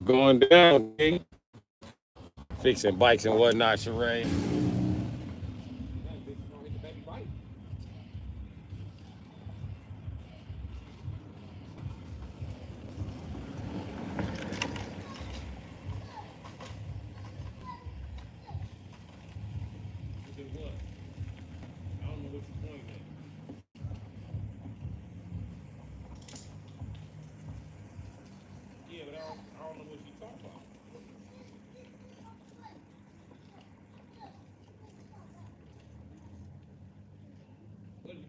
going down, King? Fixing bikes and whatnot, Sheree.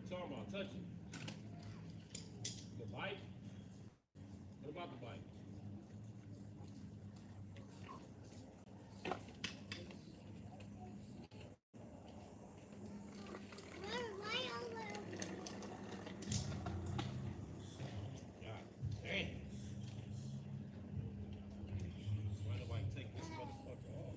Talking about touching the bike. What about the bike? God damn. Why nobody take this motherfucker off?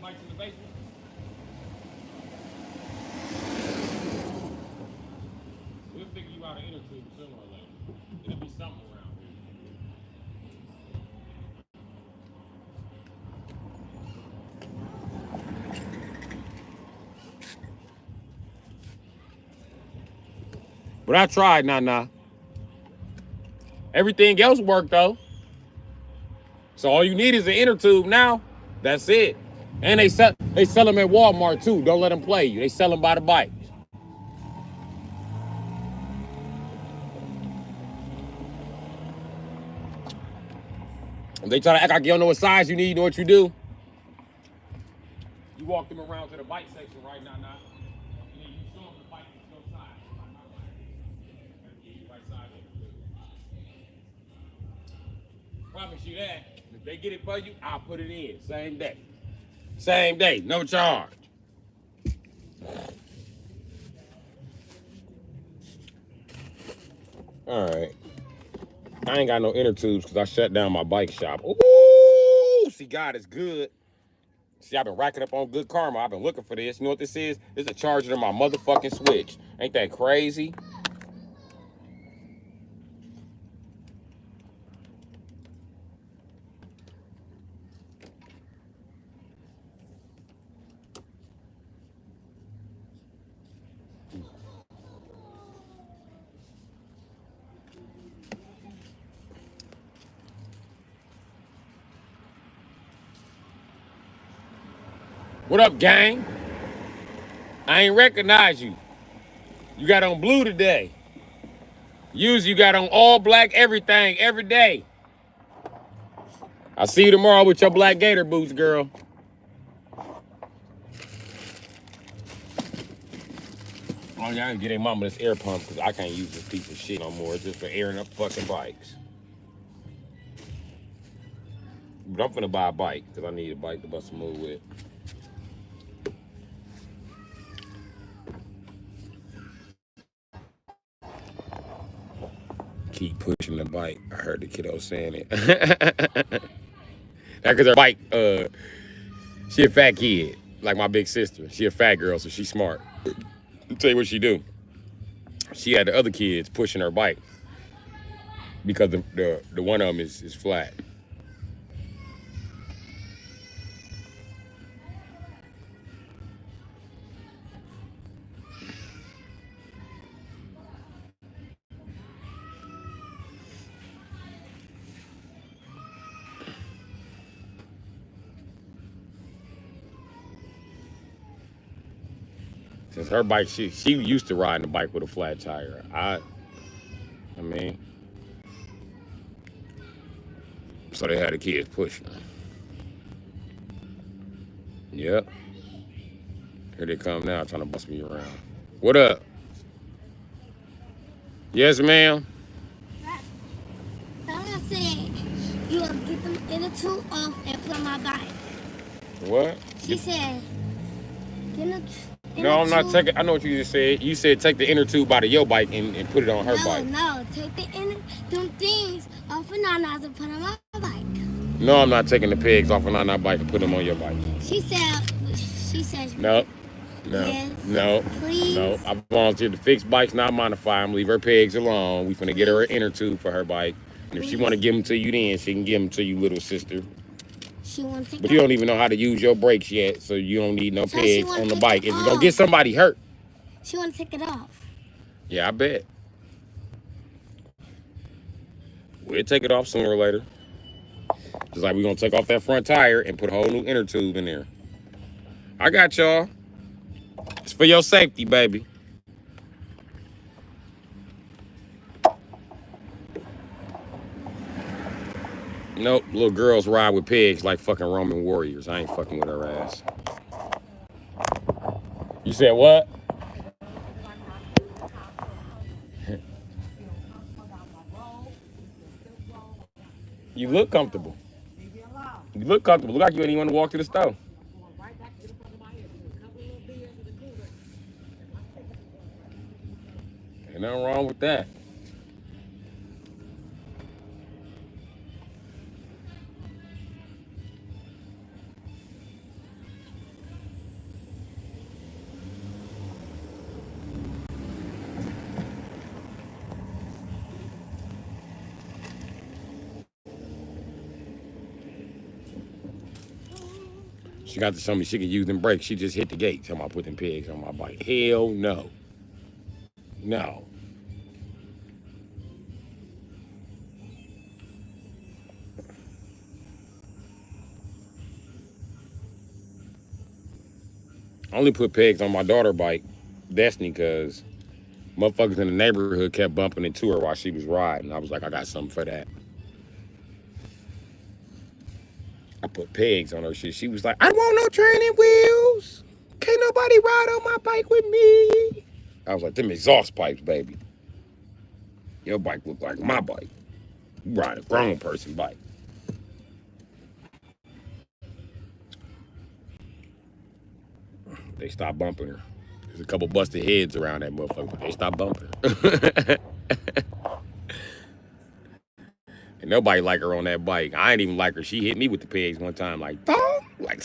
Bikes in the basement. We'll figure you out an inner tube sooner or later. It'll be something around here. But I tried, nah. Everything else worked though. So all you need is an inner tube now. That's it. And they sell them at Walmart too. Don't let them play you. They sell them by the bike. They try to act like you don't know what size you need, you know what you do. You walk them around to the bike section right now, and then you show them the bike is your size. Right size. Promise you that. If they get it for you, I'll put it in. Same day. Same day, no charge. All right. I ain't got no inner tubes because I shut down my bike shop. Ooh, see, God is good. See, I've been racking up on good karma. I've been looking for this. You know what this is? This is a charger to my motherfucking Switch. Ain't that crazy? What up, gang? I ain't recognize you. You got on blue today. Usually you got on all black everything every day. I'll see you tomorrow with your black gator boots, girl. Oh, y'all get a mama this air pump because I can't use this piece of shit no more. It's just for airing up fucking bikes. But I'm finna buy a bike because I need a bike to bust a move with. Keep pushing the bike. I heard the kiddo saying it. That because her bike, she a fat kid, like my big sister. She a fat girl, so she's smart. I'll tell you what she do. She had the other kids pushing her bike because the one of them is flat. Since her bike, she used to riding the bike with a flat tire. I mean, so they had the kids pushing her. Yep. Here they come now, trying to bust me around. What up? Yes, ma'am. Donna said you will get them in the two off and put on my bike. What? She said, get them. No, I'm not taking. I know what you just said. You said take the inner tube out of your bike and put it on her bike. No, take them things off of Nana's and put them on my bike. No, I'm not taking the pegs off of Nana's bike and put them on your bike. She said. No. Yes, No. please. No. I volunteered to fix bikes, not modify them. Leave her pegs alone. We finna get her an inner tube for her bike. And if she want to give them to you then, she can give them to you, little sister. She want to take But you don't even know how to use your brakes yet, so you don't need no So pegs on the bike. It's gonna get somebody hurt. She want to take it off. Yeah, I bet. We'll take it off sooner or later. Just like we're gonna take off that front tire and put a whole new inner tube in there. I got y'all. It's for your safety, baby. Nope, little girls ride with pigs like fucking Roman warriors. I ain't fucking with her ass. You said what? You look comfortable. You look comfortable. Look like you ain't even want to walk to the store. Ain't nothing wrong with that. She got to show me she can use them brakes. She just hit the gate. Tell me I put them pigs on my bike. Hell no. No. I only put pegs on my daughter's bike, Destiny, because motherfuckers in the neighborhood kept bumping into her while she was riding. I was like, I got something for that. I put pegs on her shit. She was like, I don't want no training wheels. Can't nobody ride on my bike with me. I was like, them exhaust pipes, baby. Your bike look like my bike. You ride a grown person bike. They stopped bumping her. There's a couple busted heads around that motherfucker, but they stopped bumping her. And nobody like her on that bike. I ain't even like her. She hit me with the pegs one time, like, thong, like.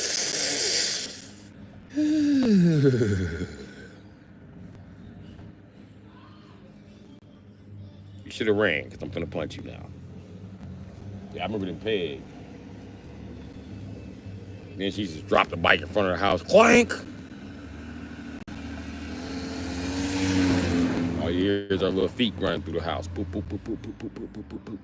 You should have ran, because I'm finna punch you now. Yeah, I remember the peg. Then she just dropped the bike in front of the house. Clank! All you hear is our little feet running through the house. Boop, boop, boop, boop, boop, boop, boop, boop, boop, boop.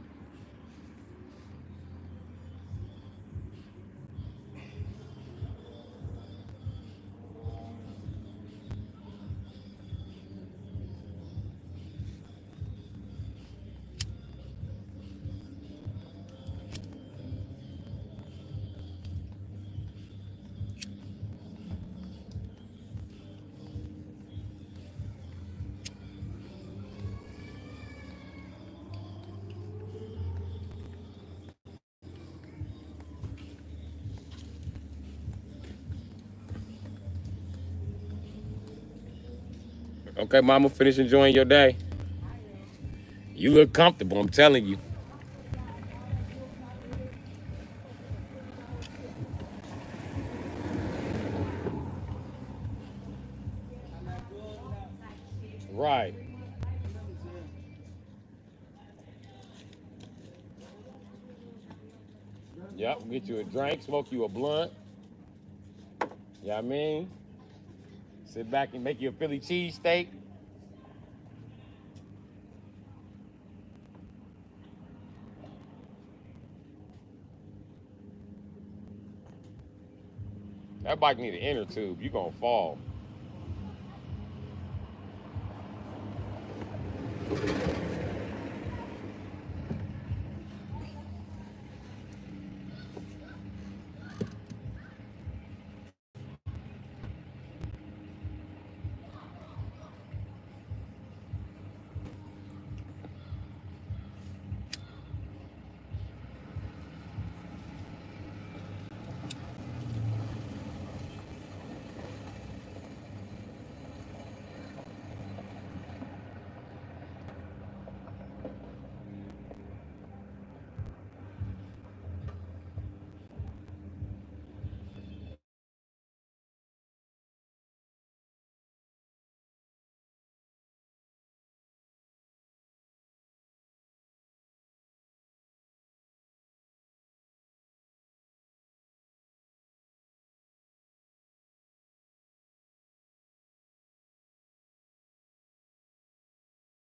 Okay, mama, finish enjoying your day. You look comfortable, I'm telling you. Right. Yep, get you a drink, smoke you a blunt. You know what I mean? Sit back and make you a Philly cheesesteak. That bike need an inner tube. You gonna fall.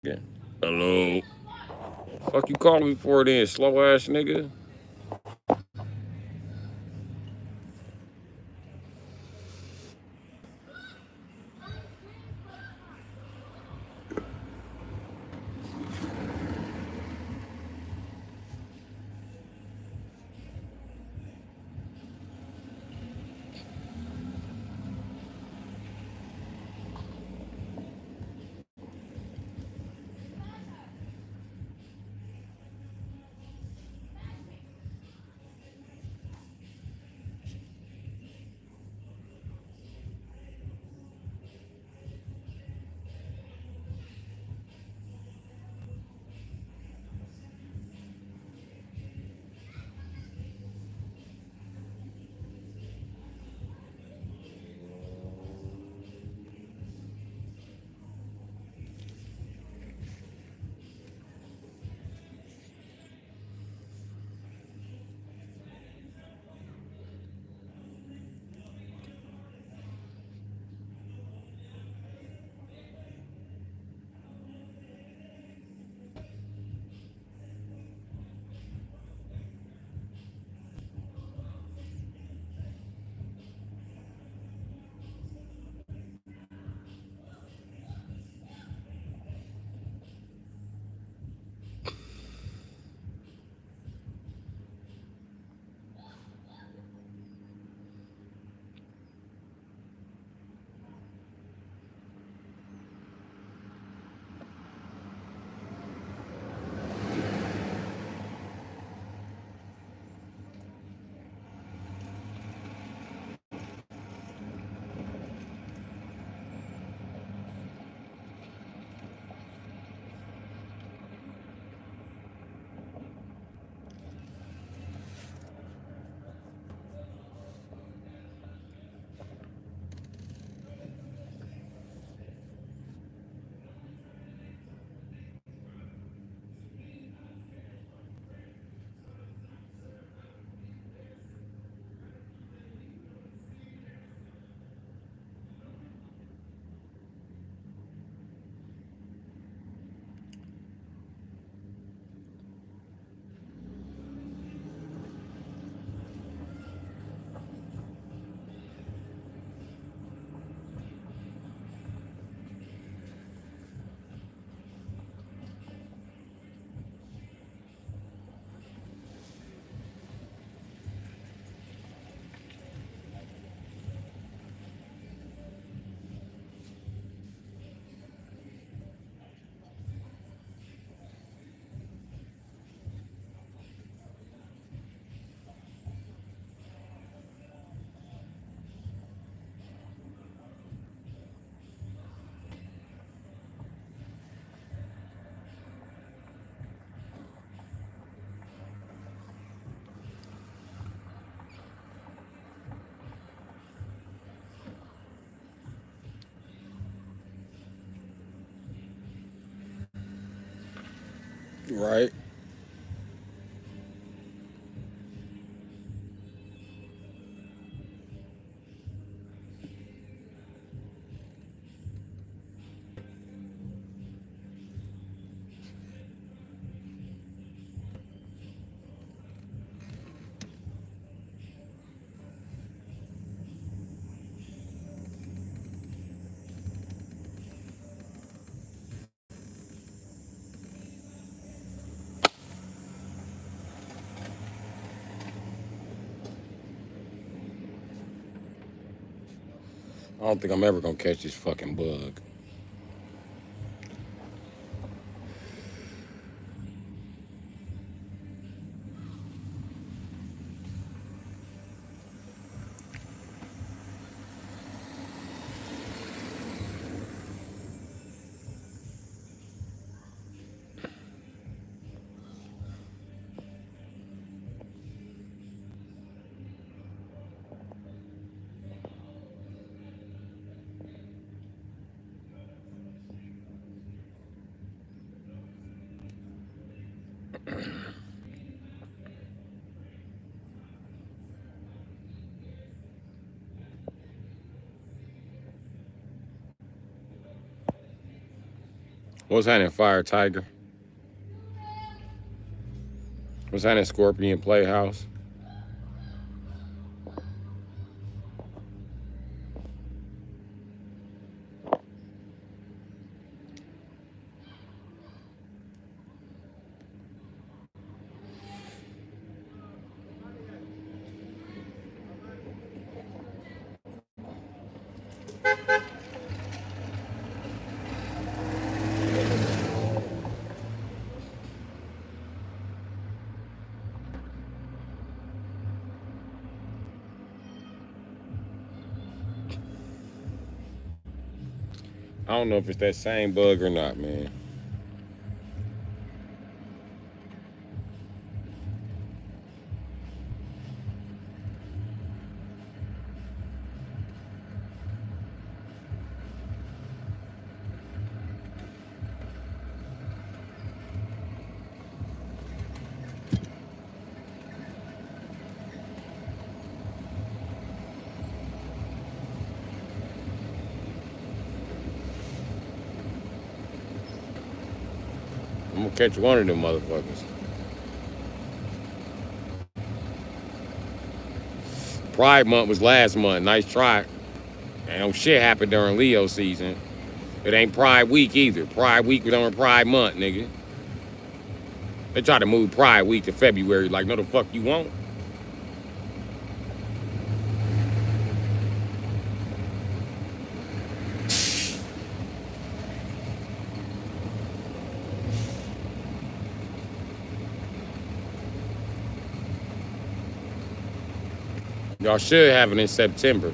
Yeah. Hello. Fuck you calling me for then, slow ass nigga. Right. I don't think I'm ever gonna catch this fucking bug. What's happening, Fire Tiger? What's happening, Scorpion Playhouse? I don't know if it's that same bug or not, man. I'm gonna catch one of them motherfuckers. Pride Month was last month. Nice try. Ain't no shit happened during Leo season. It ain't Pride Week either. Pride Week was on Pride Month, nigga. They try to move Pride Week to February. Like, no, the fuck you won't. Y'all should have it in September.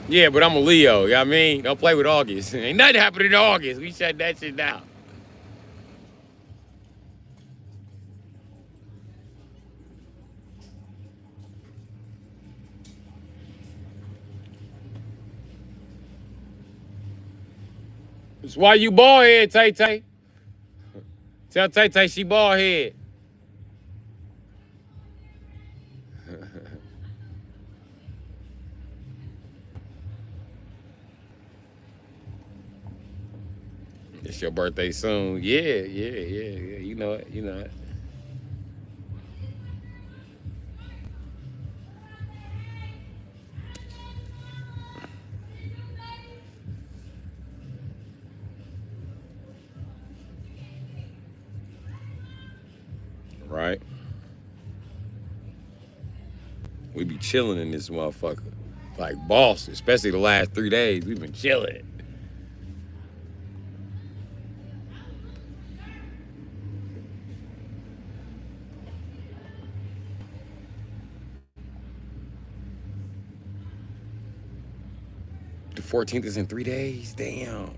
Yeah, but I'm a Leo, you know what I mean? Don't play with August. Ain't nothing happening in August. We shut that shit down. That's why you bald head, Tay Tay. Tell Tay Tay she bald head. It's your birthday soon. Yeah. You know it. You know it. Right? We be chilling in this motherfucker. Like boss, especially the last 3 days. We've been chilling. 14th is in 3 days. Damn.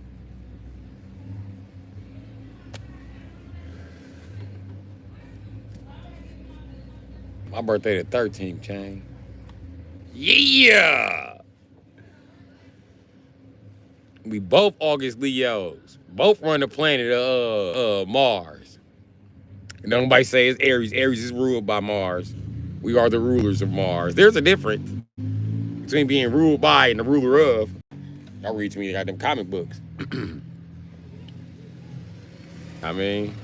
My birthday the 13th, Chang. Yeah. We both August Leos. Both run the planet Mars. And nobody say it's Aries. Aries is ruled by Mars. We are the rulers of Mars. There's a difference between being ruled by and the ruler of. Y'all read to me, they got them comic books. I mean,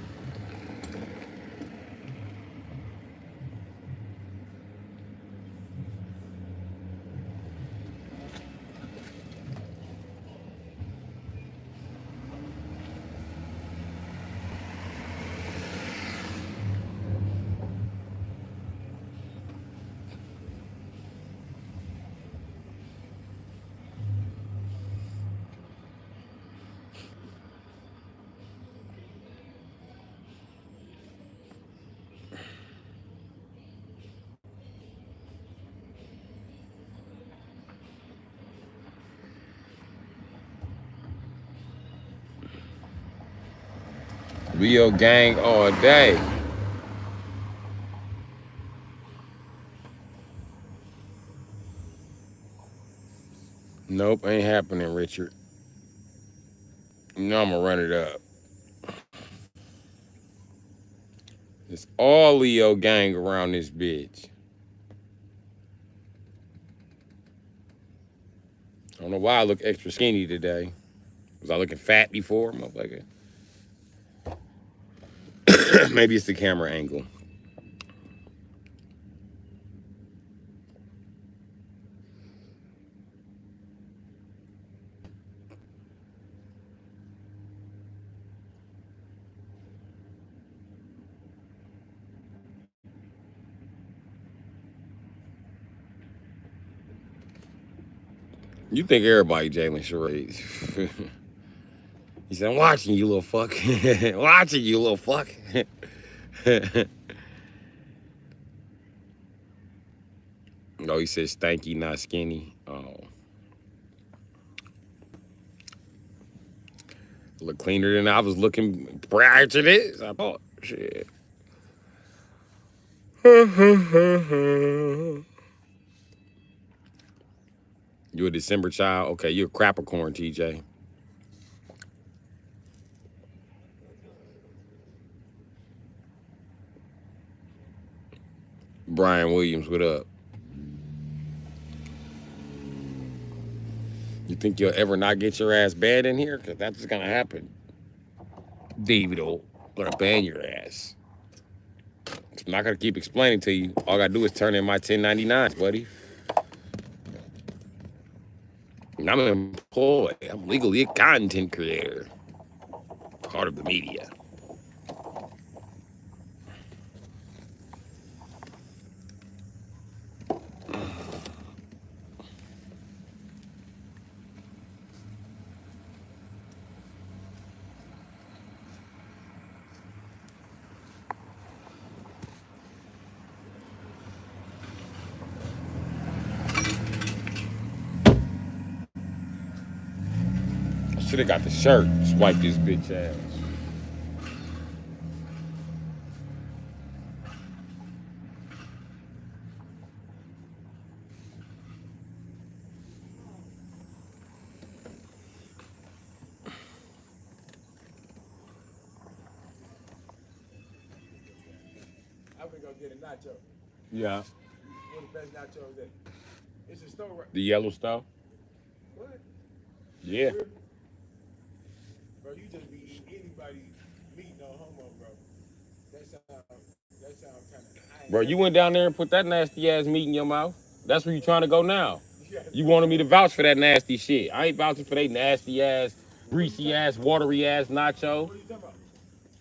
Leo gang all day. Nope, ain't happening, Richard. You know I'm gonna run it up. It's all Leo gang around this bitch. I don't know why I look extra skinny today. Was I looking fat before, motherfucker? Maybe it's the camera angle. You think everybody Jalen charades. He said, I'm watching you, little fuck. Watching you, little fuck. No, he says stanky, not skinny. Oh. Look cleaner than I was looking prior to this. I thought, shit. You a December child? Okay, you're a Capricorn, TJ. Brian Williams, what up? You think you'll ever not get your ass banned in here? Because that's just gonna happen. David'll gonna ban your ass. I'm not gonna keep explaining to you. All I gotta do is turn in my 1099s, buddy. And I'm employed. I'm legally a content creator. Part of the media. Should have got the shirt. Swipe this bitch ass. I'm gonna go get a nacho. Yeah. One of the best nachos that. It's a store right. The yellow stuff? What? Yeah. Bro, you just be eating anybody meat, no homo, bro. That sound kind of. Bro, you went down there and put that nasty ass meat in your mouth. That's where you trying to go now. You wanted me to vouch for that nasty shit. I ain't vouching for they nasty ass, greasy ass, watery ass nacho. What are you talking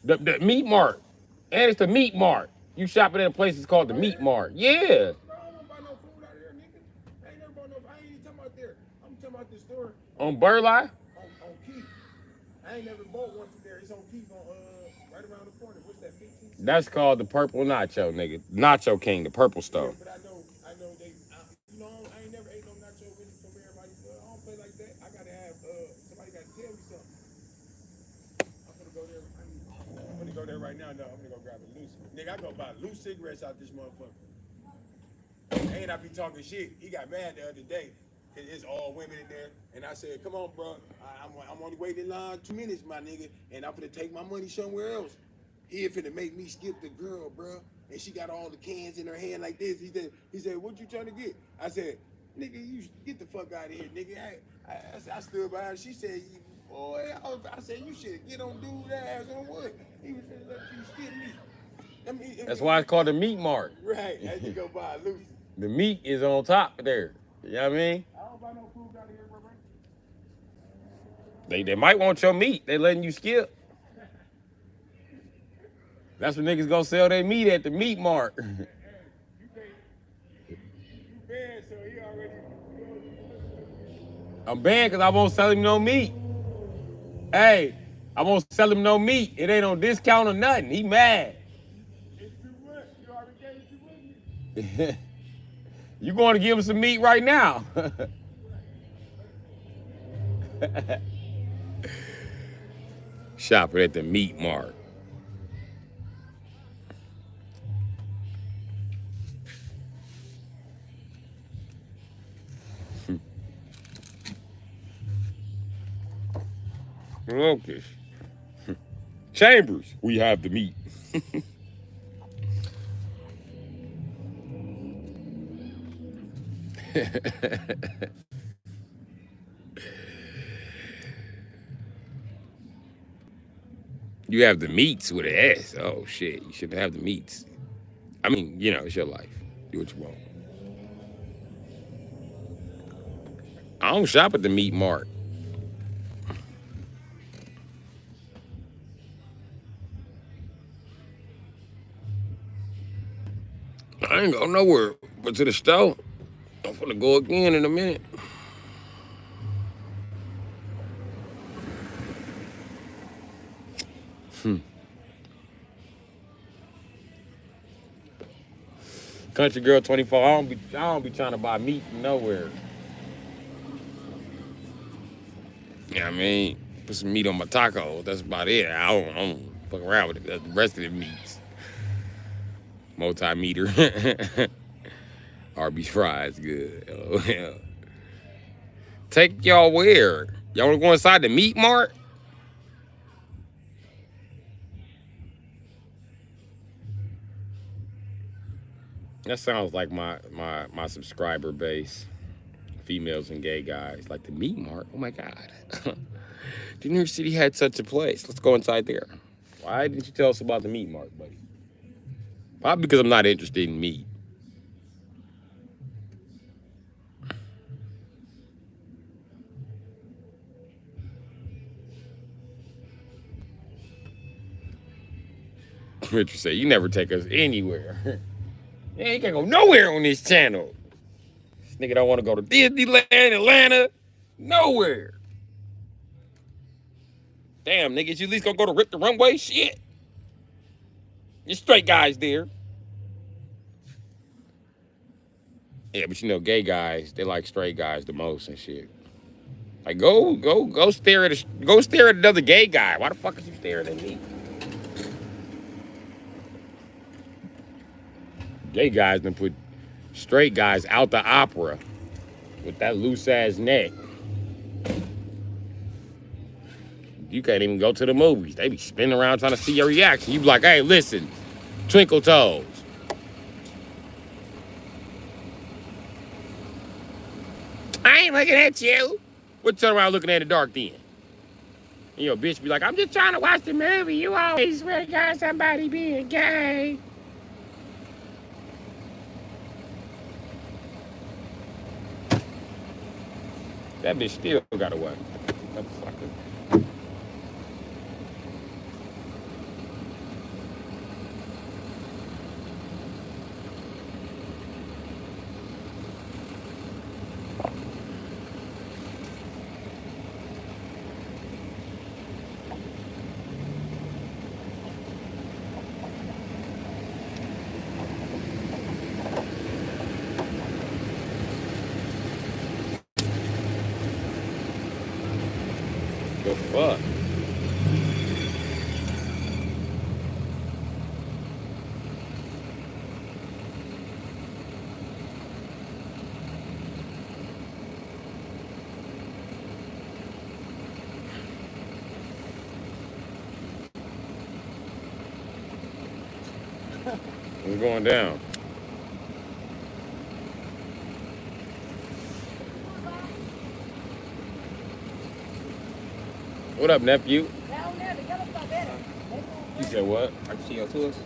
about? The meat mart. And it's the meat mart. You shopping at a place that's called the meat mart. Yeah. Bro, I don't buy no food out here, nigga. I ain't never bought no. I ain't even talking about there. I'm talking about the store On Burleigh? on Keith. I ain't never bought one from there. It's on Keith on right around the corner. What's that? 15? That's called the purple nacho, nigga. Nacho King, the purple store. But I know they. You know, I ain't never ate no nacho really from everybody. I don't play like that. I got go there right now. No, I'm gonna go grab a loose. Nigga, I go buy loose cigarettes out this motherfucker. And I be talking shit. He got mad the other day. It's all women in there. And I said, come on, bro. I'm only waiting in line 2 minutes, my nigga. And I'm finna take my money somewhere else. He finna make me skip the girl, bro. And she got all the cans in her hand like this. He said, what you trying to get? I said, nigga, you get the fuck out of here, nigga. I stood by her. She said, boy, I said, you should get on dude's ass on what? He was finna let you skip me. That's why it's called the meat mart. Right, as you go buy loose. The meat is on top there. You know what I mean? I don't buy no food out here, bro. They might want your meat. They letting you skip. That's what niggas gonna sell their meat at the meat mart. You bad, so he already. I'm banned because I won't sell him no meat. Hey, I won't sell him no meat. It ain't on discount or nothing. He mad. It's too much. You already gave it too much. You going to give him some meat right now? Shopping at the meat mart. Okay. Chambers, we have the meat. You have the meats with an S. Oh shit, you shouldn't have the meats. I mean, you know, it's your life. Do what you want. I don't shop at the meat mart. I ain't go nowhere but to the store. I'm finna go again in a minute. Country girl 24. I don't be trying to buy meat from nowhere. Yeah, I mean, put some meat on my taco. That's about it. I don't fuck around with the rest of the meats. Multimeter. Arby's fries, good. Oh, yeah. Take y'all where? Y'all wanna go inside the meat mart? That sounds like my subscriber base. Females and gay guys. Like the meat mart? Oh my God. New York City had such a place. Let's go inside there. Why didn't you tell us about the meat mart, buddy? Probably because I'm not interested in meat. What you say? You never take us anywhere. Yeah, you can't go nowhere on this channel. This nigga don't want to go to Disneyland, Atlanta, nowhere. Damn, niggas, you at least gonna go to Rip the Runway? Shit. You're straight guys there. Yeah, but you know, gay guys, they like straight guys the most and shit. Like, go stare at another gay guy. Why the fuck is you staring at me? Gay guys done put straight guys out the opera with that loose ass neck. You can't even go to the movies. They be spinning around trying to see your reaction. You be like, hey, listen, twinkle toes. I ain't looking at you. What turn around looking at the dark then? And your bitch be like, I'm just trying to watch the movie. You always swear to God somebody being gay. That bitch still got away. Motherfucker. The fuck? We're going down. What up, nephew? You said what? I can see your tools.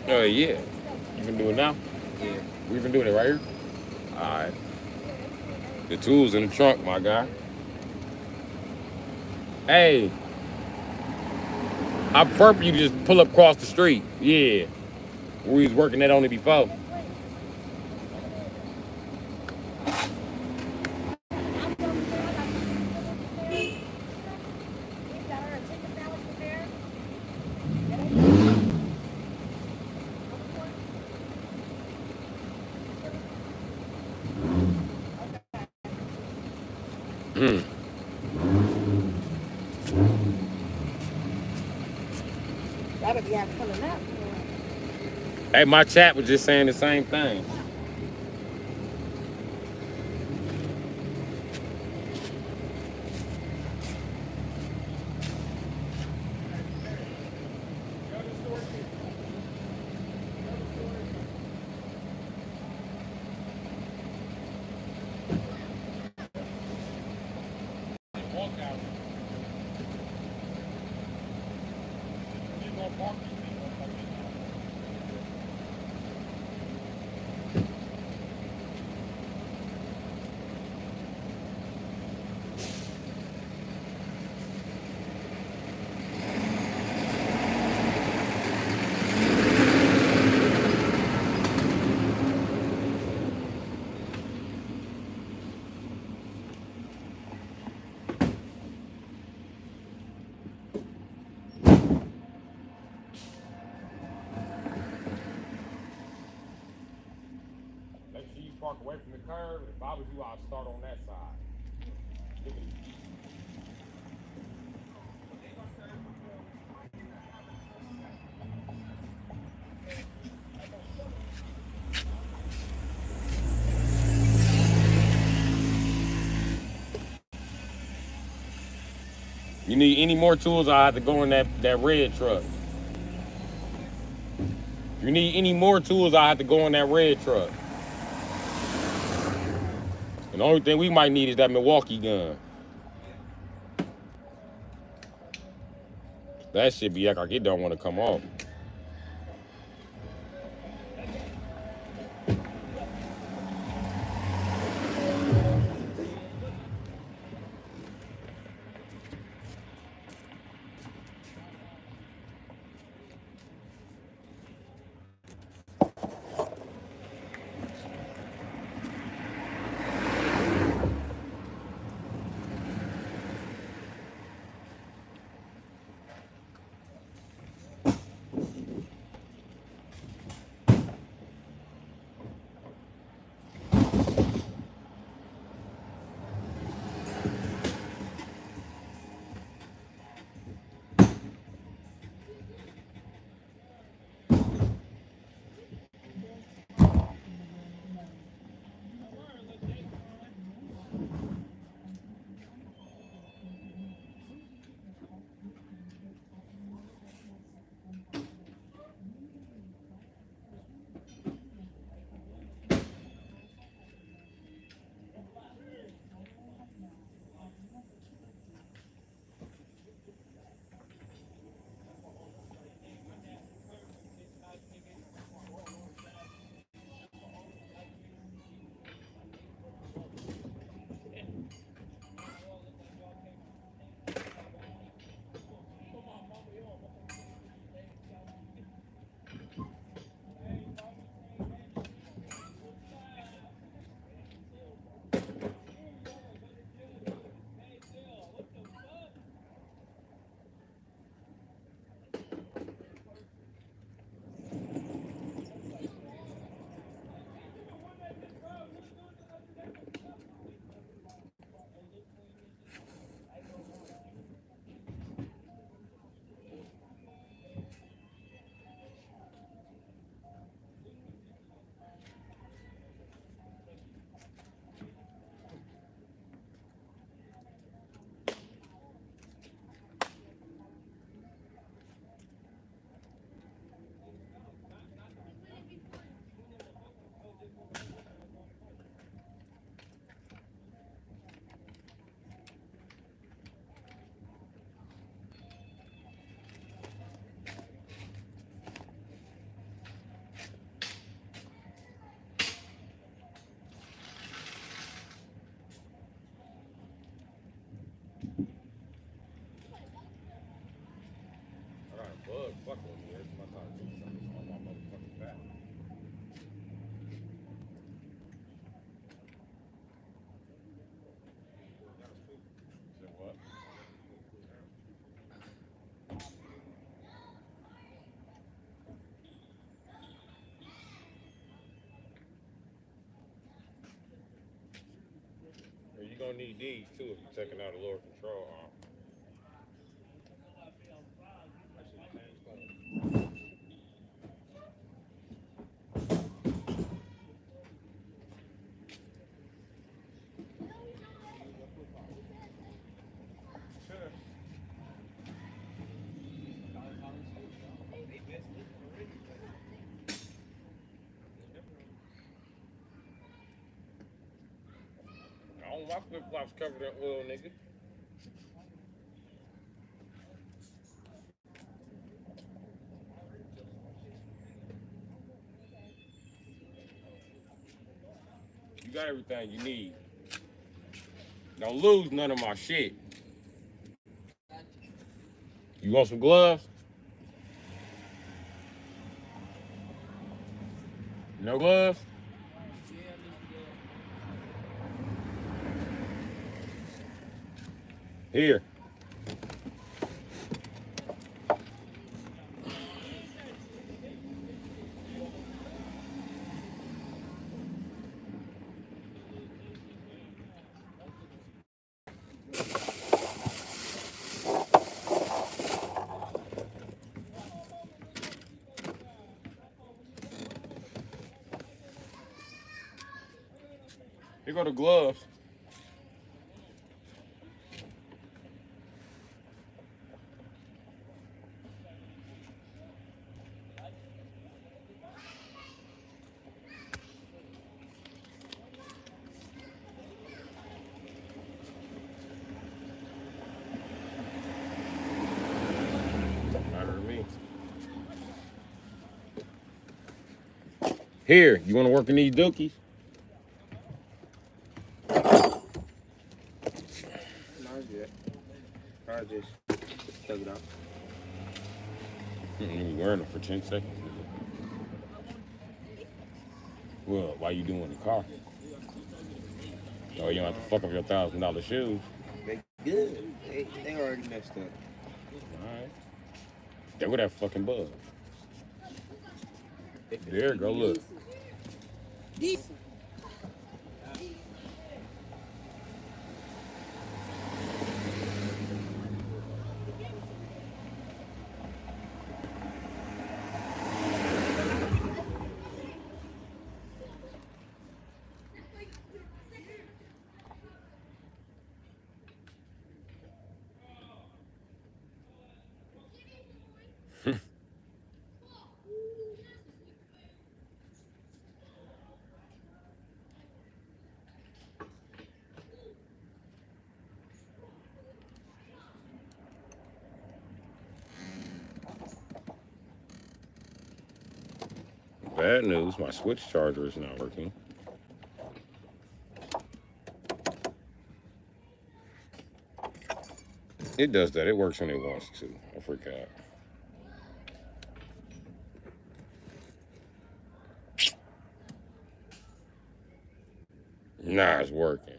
Oh, yeah. You can do it now? Yeah. We been doing it right here? All right. The tools in the trunk, my guy. Hey. I prefer for you to just pull up across the street. Yeah. We was working that only before. Mm. Hey, my chat was just saying the same thing. Make sure you park away from the curb. If I was you, I'd start on that side. You need any more tools, I have to go in that red truck. If you need any more tools, I have to go in that red truck. And the only thing we might need is that Milwaukee gun. That shit be like it don't want to come off. got a bug fucking with me every time I try to do something on my motherfucking back. Said what? Well, you're gonna need these too if you're taking out a lower control arm. I don't want my flip flops covered in oil, nigga. You got everything you need. Don't lose none of my shit. You want some gloves? No gloves? Here. Here go the gloves. Matter to me. Here, you want to work in these dookies? I just took it off. You be wearing them for 10 seconds. Well, why you doing the car? Oh, you don't have to fuck up your $1,000 shoes. They good. They already messed up. Alright. There go that fucking bug. There, go look. Bad news, my switch charger is not working. It does that. It works when it wants to. I freak out. Nah, it's working.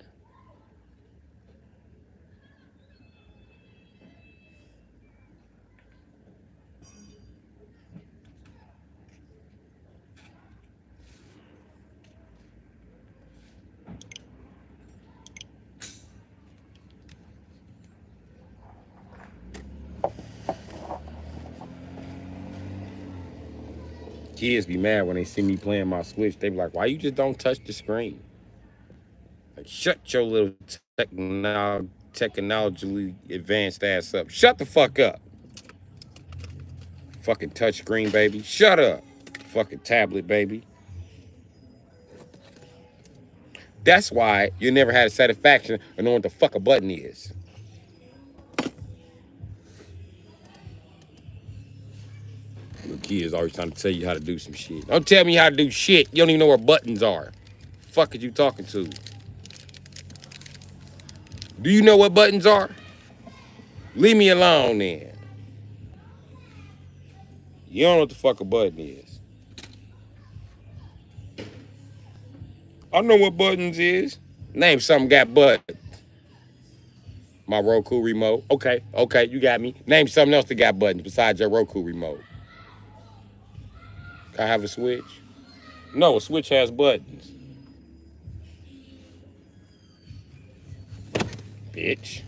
Kids be mad when they see me playing my Switch. They be like, why you just don't touch the screen? Like, shut your little technologically advanced ass up. Shut the fuck up. Fucking touch screen, baby. Shut up. Fucking tablet, baby. That's why you never had a satisfaction of knowing what the fuck a button is. Little kids always trying to tell you how to do some shit. Don't tell me how to do shit. You don't even know where buttons are. Fuck are you talking to? Do you know what buttons are? Leave me alone then. You don't know what the fuck a button is. I know what buttons is. Name something got buttons. My Roku remote. Okay, you got me. Name something else that got buttons besides your Roku remote. Can I have a switch? No, a switch has buttons. Bitch.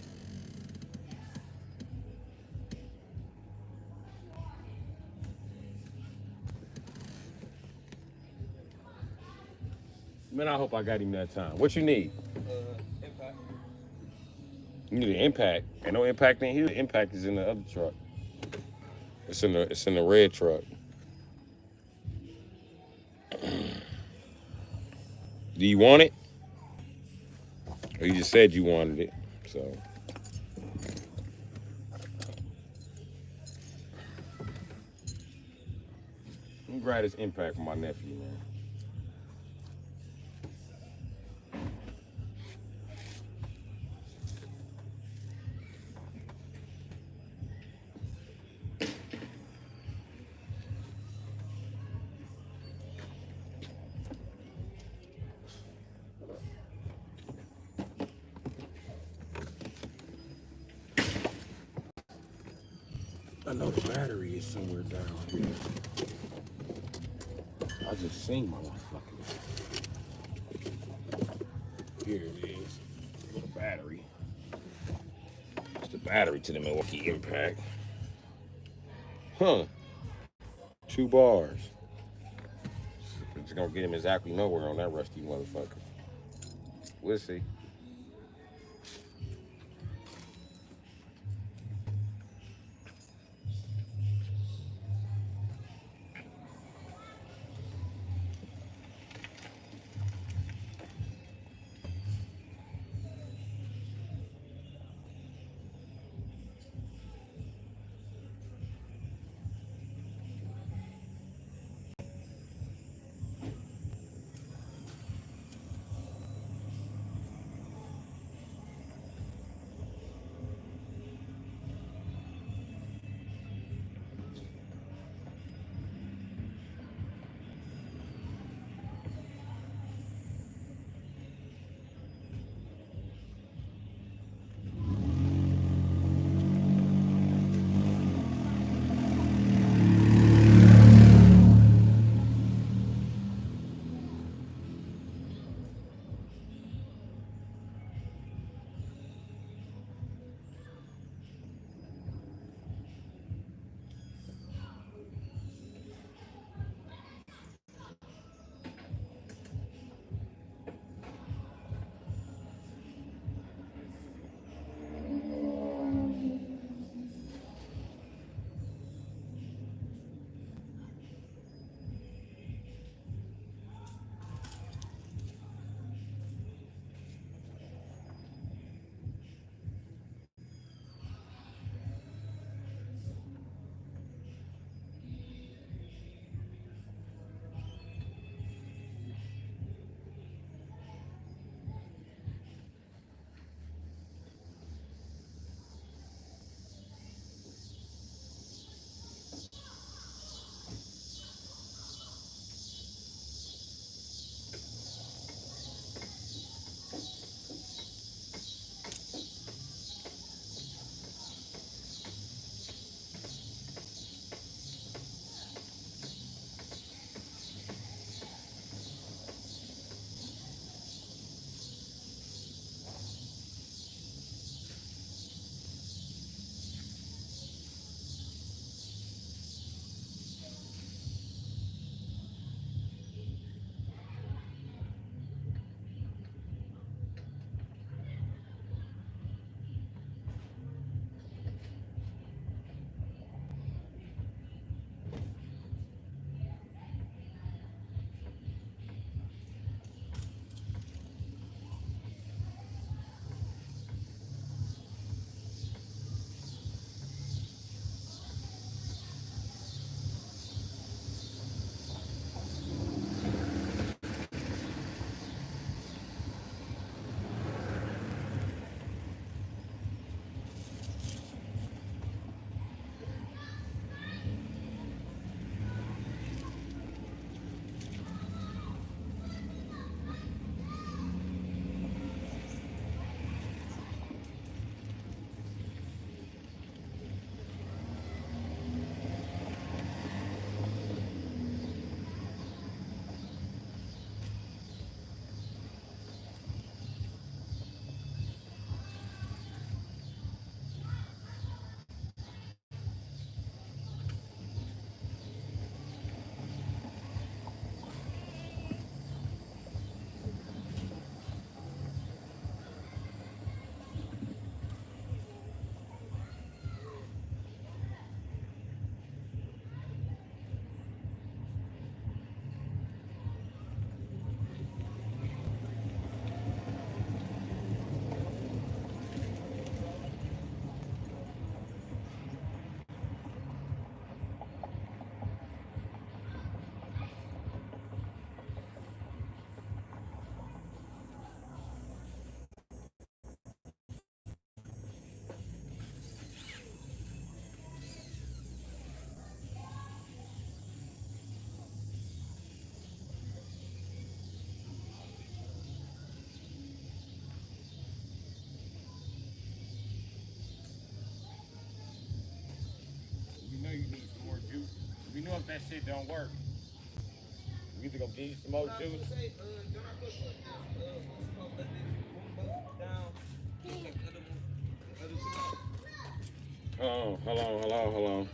Man, I hope I got him that time. What you need? Impact. You need an impact. Ain't no impact in here. The impact is in the other truck. It's in the red truck. Do you want it? Or you just said you wanted it. So let me grab this impact for my nephew, man. I know the battery is somewhere down here. I just seen my motherfucker. Here it is. Little battery. It's the battery to the Milwaukee Impact. Huh. 2 bars. It's gonna get him exactly nowhere on that rusty motherfucker. We'll see. you if that shit don't work. We either gonna give you some more juice. Hold on.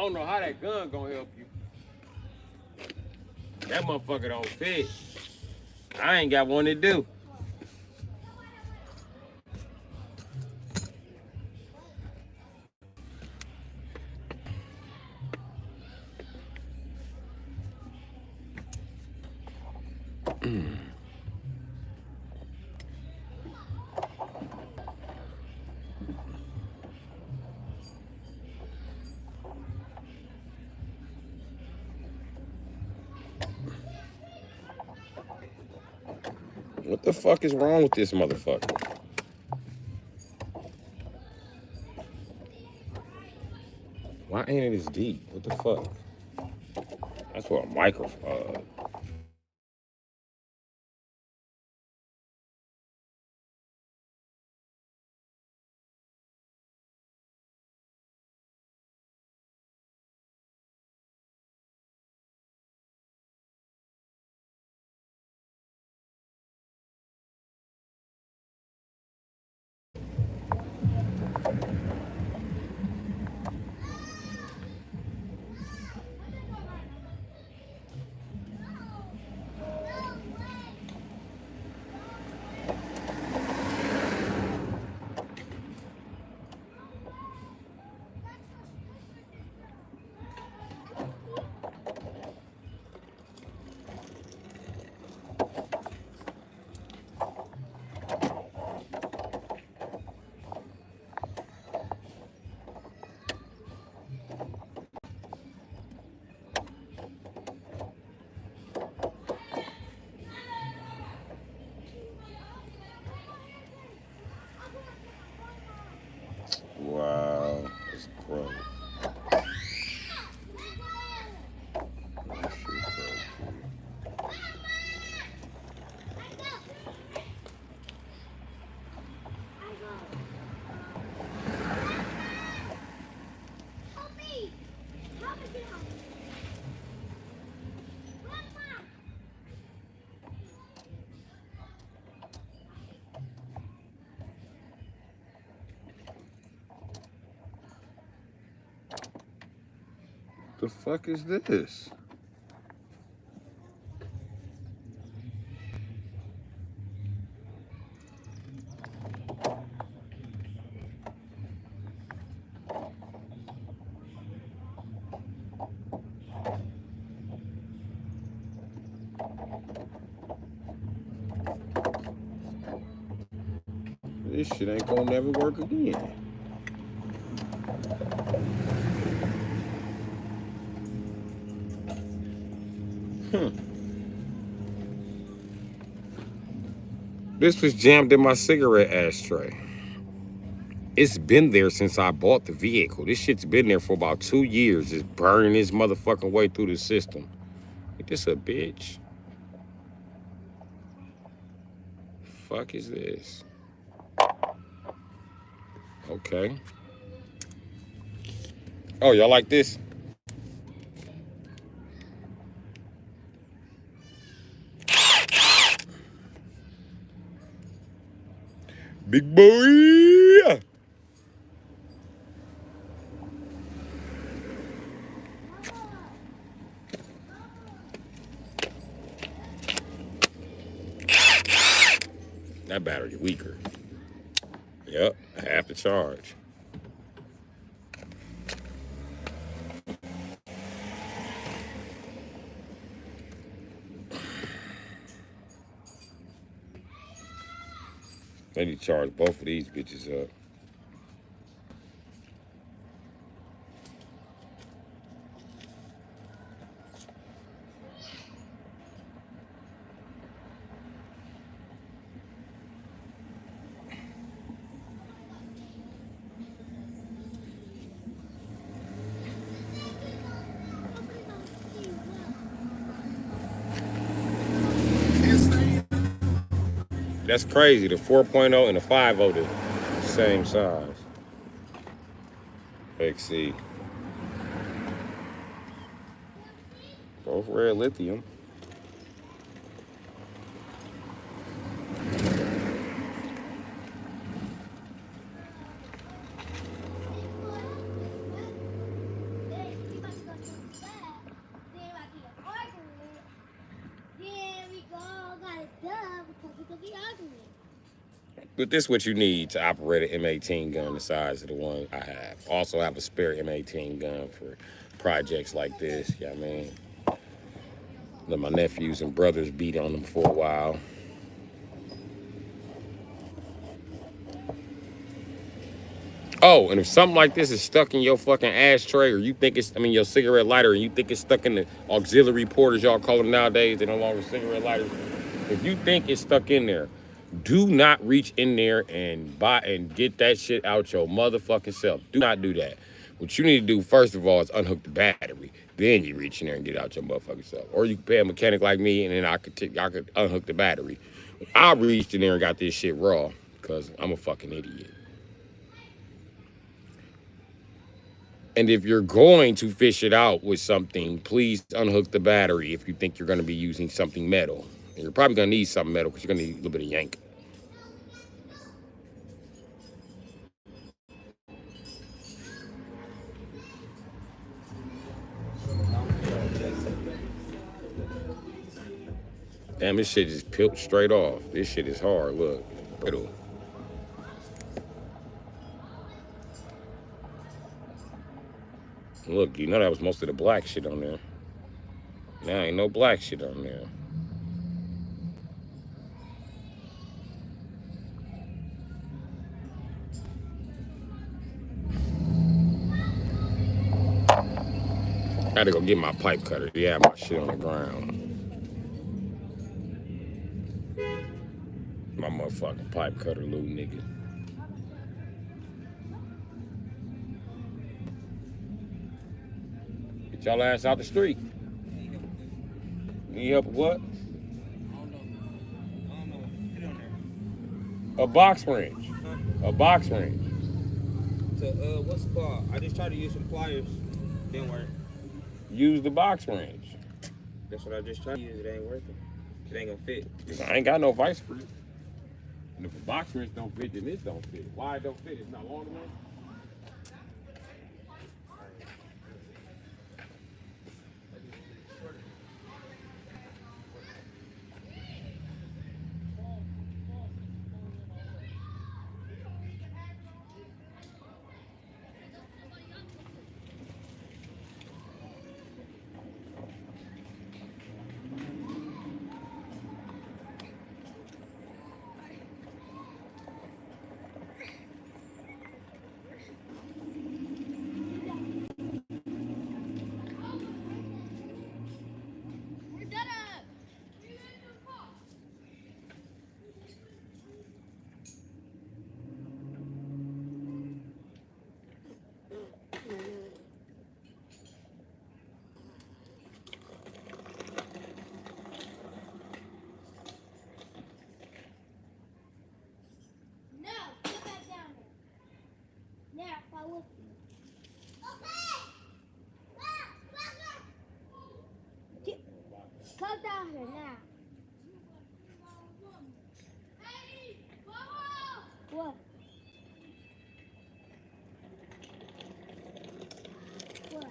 don't know how that gun gonna help you. That motherfucker don't fit. I ain't got one to do. What the fuck is wrong with this motherfucker? Why ain't it as deep? What the fuck? That's what a microphone. Wow, that's gross. The fuck is this? This shit ain't gonna never work again. This was jammed in my cigarette ashtray. It's been there since I bought the vehicle. This shit's been there for about 2 years, just burning this motherfucking way through the system. Like, this a bitch. Fuck is this? Okay. Oh, y'all like this? Big boy! That battery weaker. Yep, half the charge. I need to charge both of these bitches up. That's crazy. The 4.0 and the 5.0 the same size. XC. Both red lithium. But this is what you need to operate an M18 gun the size of the one I have. Also have a spare M18 gun for projects like this. Yeah, I mean, let my nephews and brothers beat on them for a while. Oh, and if something like this is stuck in your fucking ashtray, or you think it's, I mean, your cigarette lighter, and you think it's stuck in the auxiliary port, as y'all call them nowadays, they're no longer cigarette lighters. If you think it's stuck in there, do not reach in there and buy and get that shit out your motherfucking self. Do not do that. What you need to do, first of all, is unhook the battery. Then you reach in there and get out your motherfucking self. Or you can pay a mechanic like me, and then I could unhook the battery. I reached in there and got this shit raw, because I'm a fucking idiot. And if you're going to fish it out with something, please unhook the battery if you think you're going to be using something metal. And you're probably going to need something metal because you're going to need a little bit of yank. Damn, this shit just peeled straight off. This shit is hard. Look. Brittle. Look, you know that was most of the black shit on there. Now ain't no black shit on there. I gotta go get my pipe cutter. Yeah, my shit on the ground. My motherfucking pipe cutter, little nigga. Get y'all ass out the street. Need help with what? I don't know. Get on there. A box wrench. Huh? A box wrench. To what's it called? I just tried to use some pliers. Didn't work. Use the box wrench. That's what I just tried to use. It ain't working. It ain't gonna fit. I ain't got no vice grip. And if a box wrench don't fit, then this don't fit. Why it don't fit? It's not long enough. Come down here now. What? What?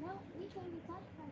No, we can be touched by it.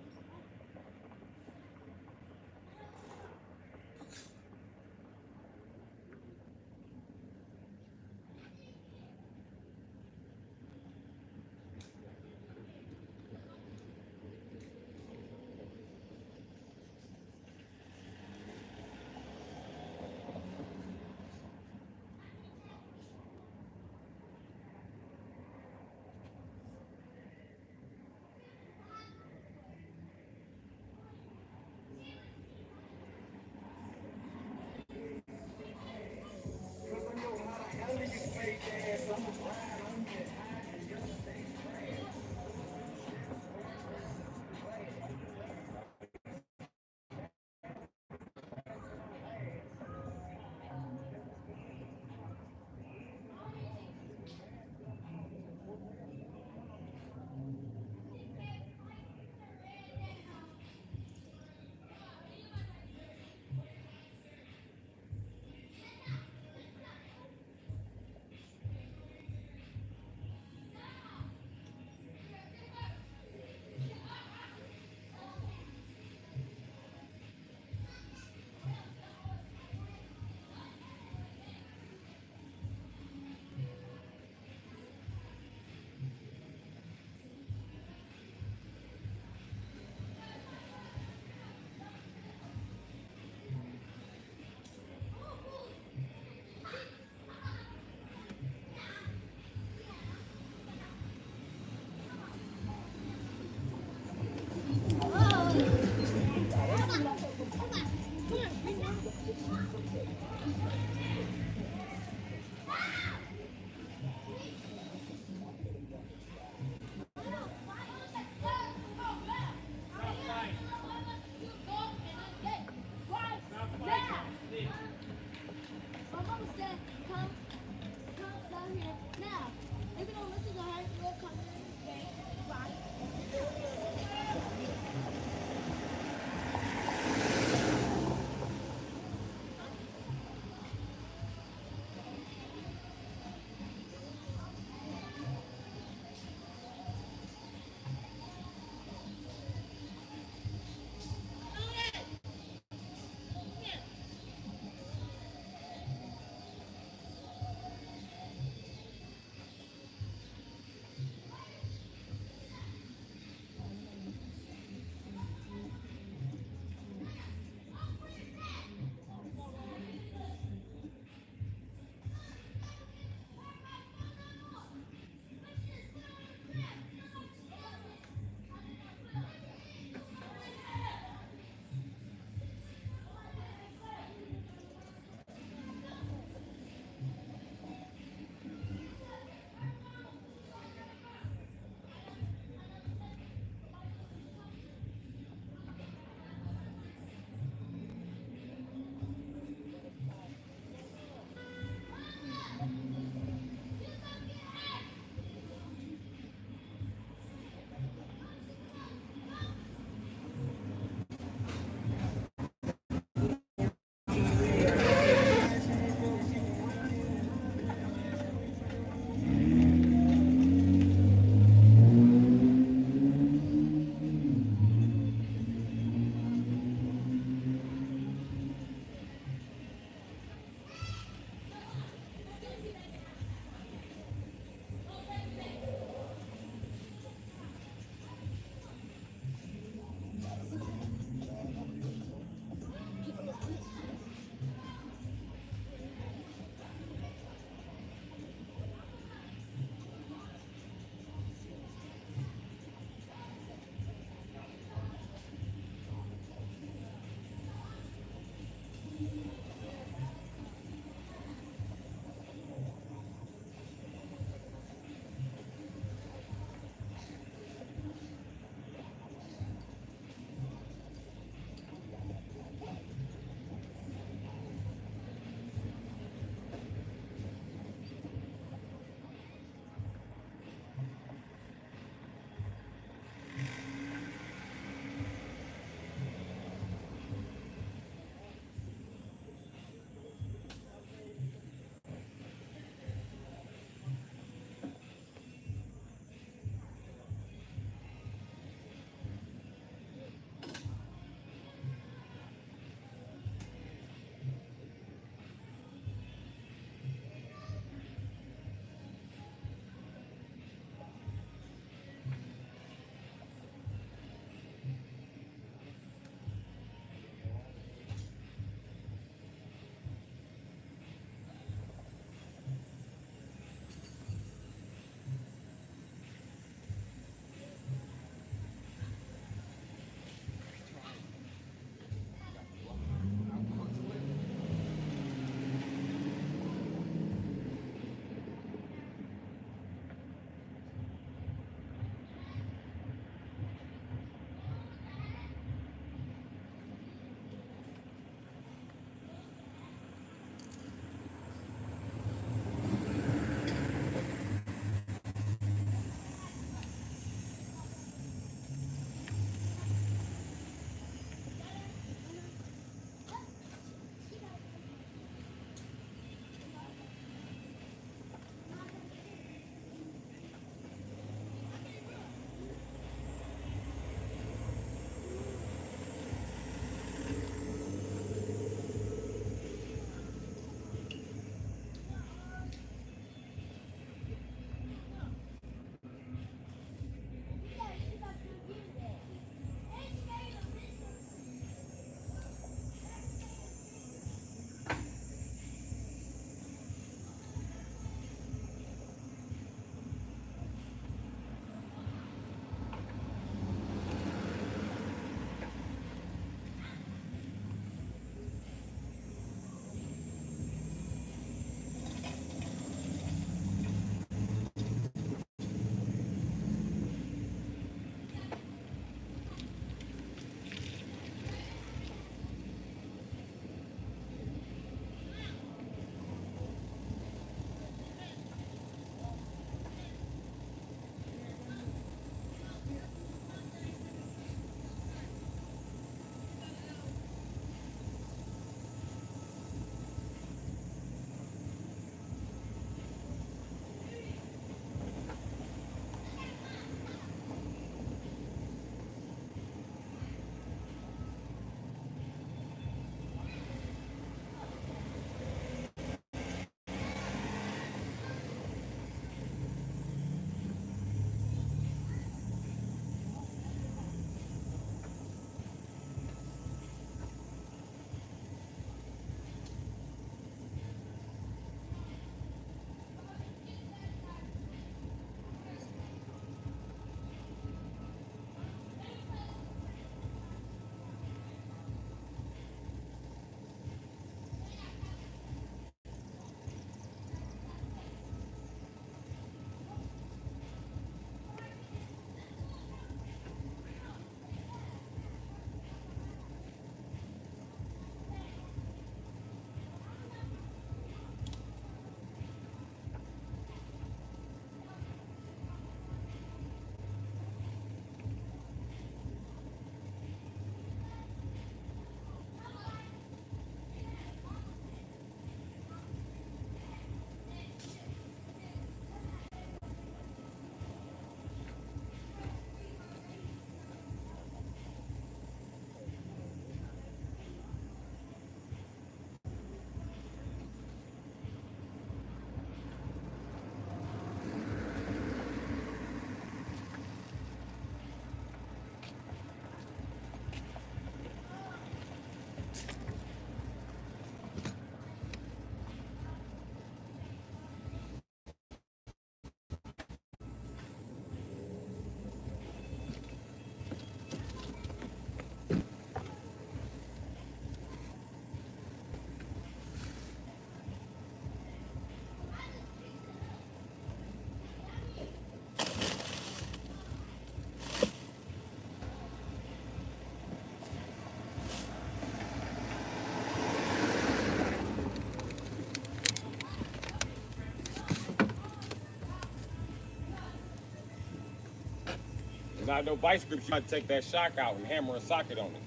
Inside those vice grips, you gotta take that shock out and hammer a socket on it.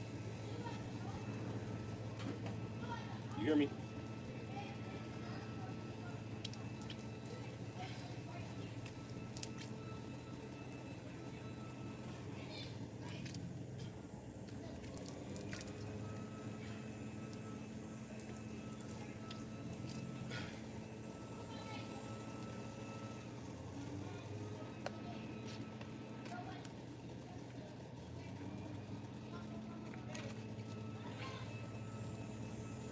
You hear me?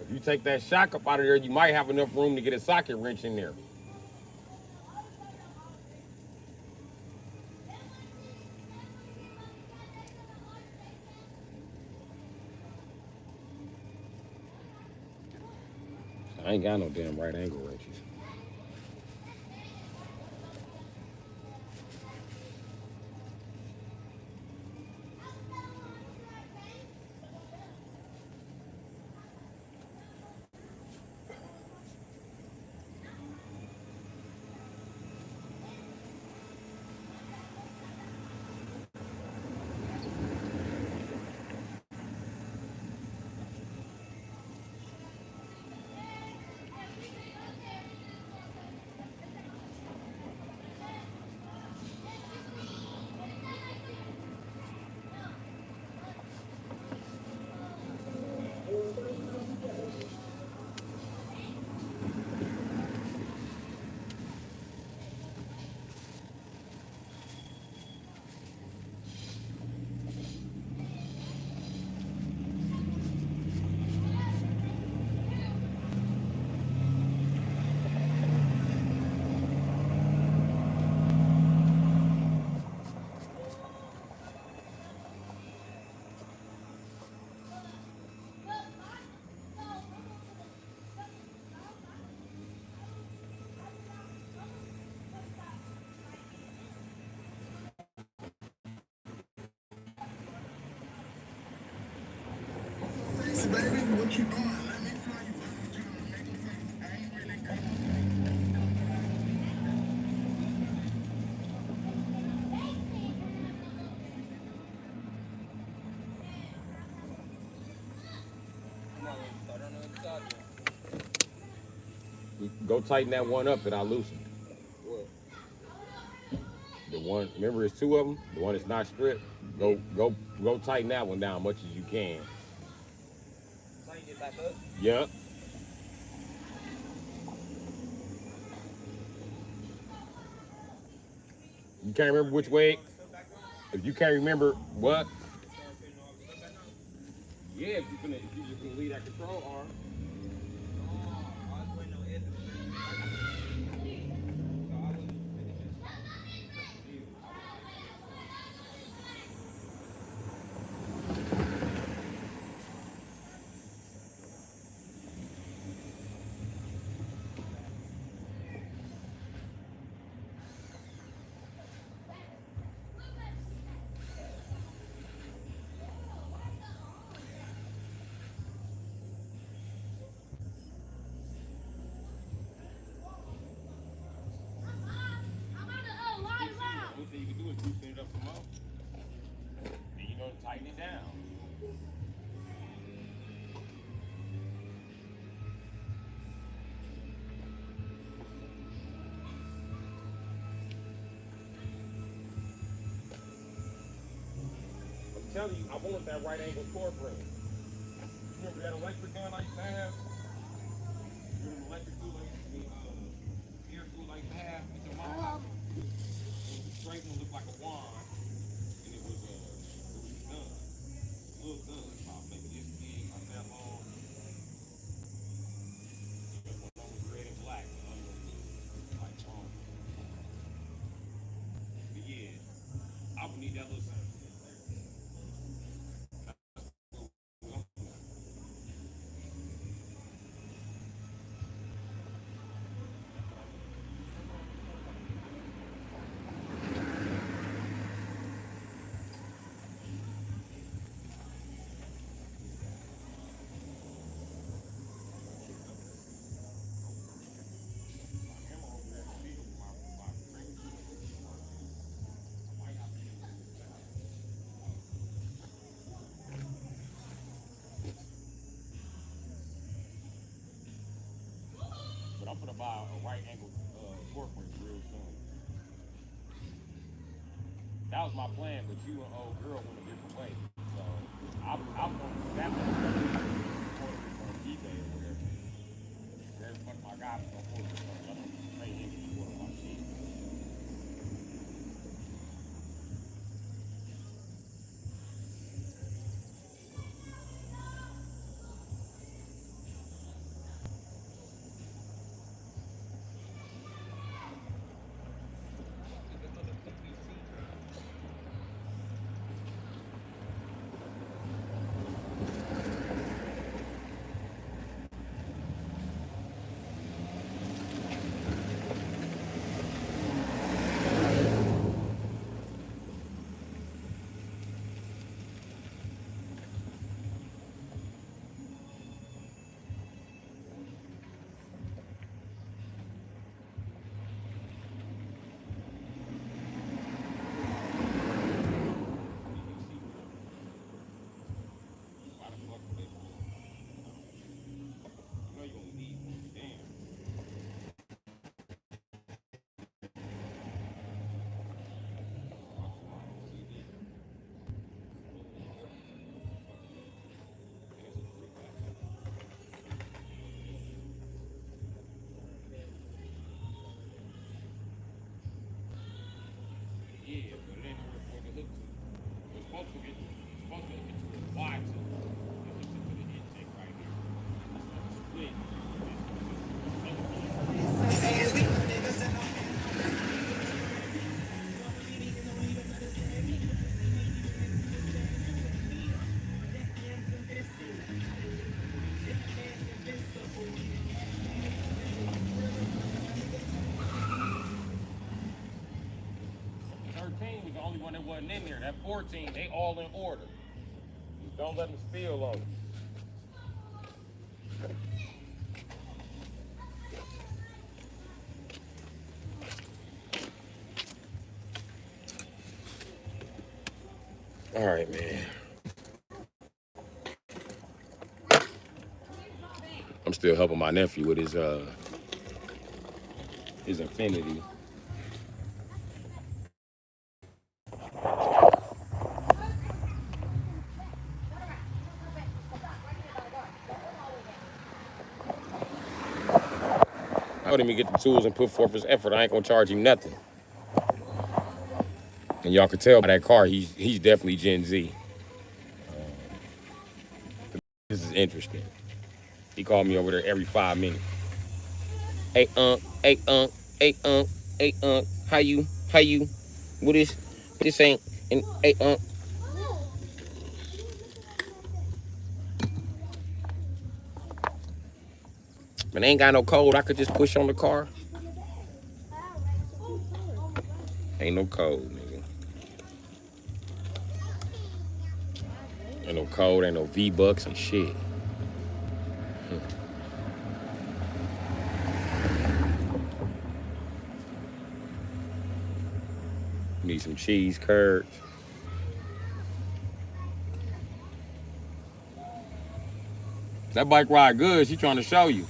If you take that shock up out of there, you might have enough room to get a socket wrench in there. I ain't got no damn right angle wrenches. Baby, what you doing? Let me fly you up. I ain't really Come on, start on the other side. Go tighten that one up that I loosened. What? The one, remember it's two of them? The one that's not stripped? Go tighten that one down as much as you can. Tighten it back up. Yep. You can't remember which way? If you can't remember what? Yeah, if you just gonna leave that control arm. Only thing you can do is loosen it up some more. Then you're gonna tighten it down. I'm telling you, I wanted that right angle torque ring. Remember that electric gun I used to have? Remember the electric tool I used to air tool I used to have? It's a mart. It was a straight one, looked like a wand, and it was a gun, a little gun, about maybe this big, not that long. One was red and black, the other one was like long. But yeah, I would need that little something. I'm gonna buy a right angle fork wrench real soon. That was my plan, but you and old girl went a different way. So I'm going to that one on eBay or whatever. Wherever the fuck my guy was gonna order something. I don't pay him to order my shit. Why the fuck would they do it? You know you're gonna need one. Damn. Yeah, but it ain't nowhere for it to hook to. It's supposed to get to the wide to it hooks into the intake right here. It's like a split. Was the only one that wasn't in there. That 14, they all in order. Just don't let them spill on you. All right, man. I'm still helping my nephew with his Infinity. I told him to get the tools and put forth his effort. I ain't gonna charge him nothing. And y'all can tell by that car, he's definitely Gen Z. This is interesting. He called me over there every 5 minutes. Hey, hey, hey, hey, how you? What this ain't, and hey, Man, I ain't got no code. I could just push on the car. Ain't no code, nigga. Ain't no code, ain't no V-Bucks and shit. Need some cheese curds. That bike ride good. She trying to show you.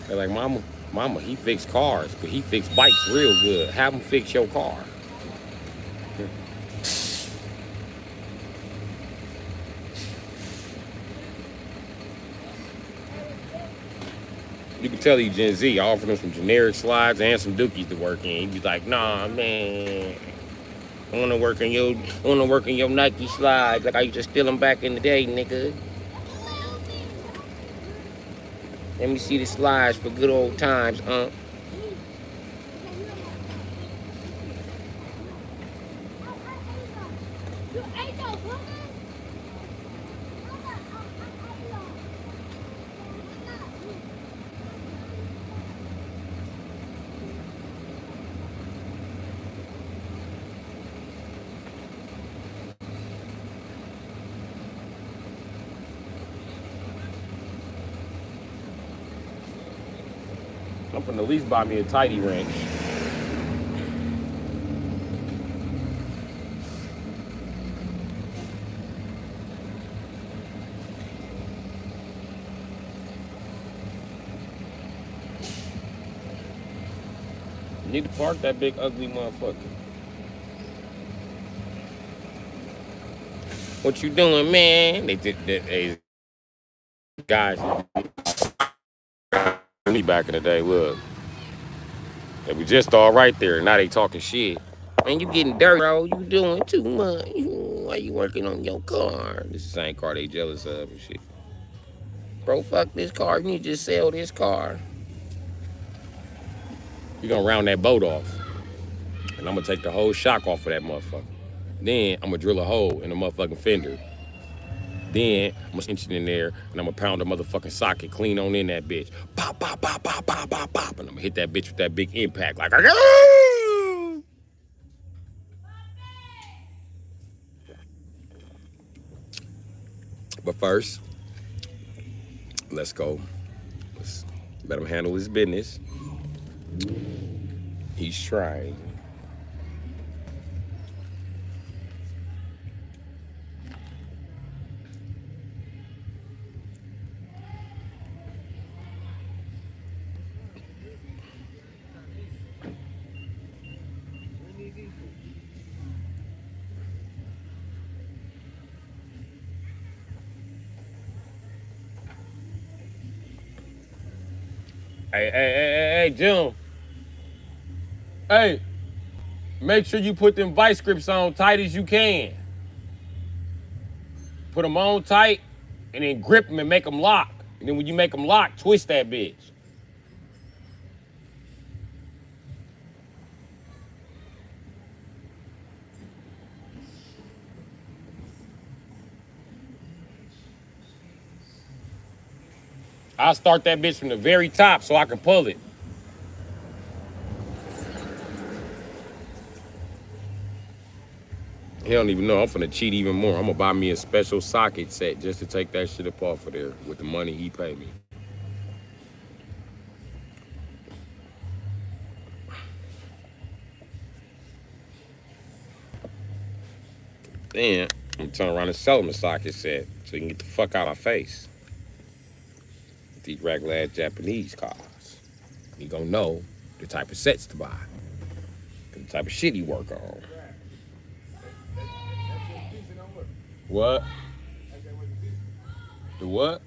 They're like, mama, he fix cars, but he fix bikes real good. Have him fix your car. You can tell he Gen Z. I offered him some generic slides and some dookies to work in. He'd be like, nah, man. I wanna work in your Nike slides like I used to steal them back in the day, nigga. Let me see the slides for good old times, I'm finna at least buy me a tidy wrench. Need to park that big ugly motherfucker. What you doing, man? They guys, me back in the day, look. They was just all right there. Now they talking shit. Man, you getting dirty, bro. You doing too much. Why you working on your car? This is the same car they jealous of and shit. Bro, fuck this car. You need to just sell this car. You gonna round that boat off. And I'm gonna take the whole shock off of that motherfucker. Then I'm gonna drill a hole in the motherfucking fender. Then I'm gonna cinch it in there and I'm gonna pound the motherfucking socket clean on in that bitch. Pop, pop, pop, pop, pop, pop, pop. And I'm gonna hit that bitch with that big impact like But first, let's go. Let's let him handle his business. He's trying. Hey, Jim. Hey, make sure you put them vice grips on tight as you can. Put them on tight and then grip them and make them lock. And then when you make them lock, twist that bitch. I'll start that bitch from the very top so I can pull it. He don't even know. I'm finna cheat even more. I'm gonna buy me a special socket set just to take that shit up off of there with the money he paid me. Then I'm gonna turn around and sell him a socket set so he can get the fuck out of my face. With these regular ass Japanese cars. He gonna know the type of sets to buy. The type of shit he work on. What? The what?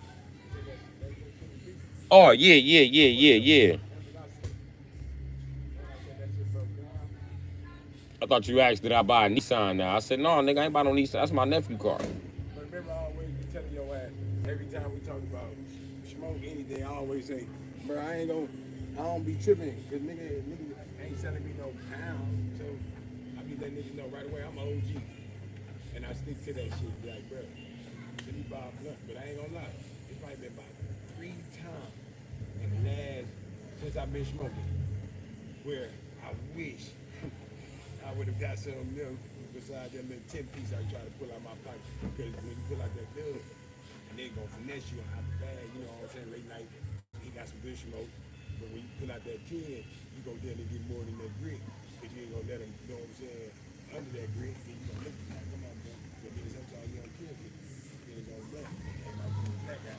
Oh, yeah. I thought you asked did I buy a Nissan now. I said, no, nigga, I ain't buy no Nissan. That's my nephew's car. But remember, I always be telling your ass, every time we talk about smoke anything, I always say, bro, I don't be tripping, because nigga ain't selling me no pound. So I be letting niggas know right away, I'm an OG. And I stick to that shit. Be like, bro, let me buy a blunt. But I ain't gonna lie, it's probably been about 3 times in the last, since I've been smoking, where I wish I would have got some milk besides that little 10 piece I try to pull out my pocket. Because when you pull out that dub, and they gonna finesse you out the bag, you know what I'm saying? Late night, he got some good smoke. But when you pull out that 10, you gonna then get more than that grit. Because you ain't gonna let him, you know what I'm saying, under that grit, then you gonna look at that, come on, bro. But then sometimes you don't kill it. Then it's gonna run. And my black guy,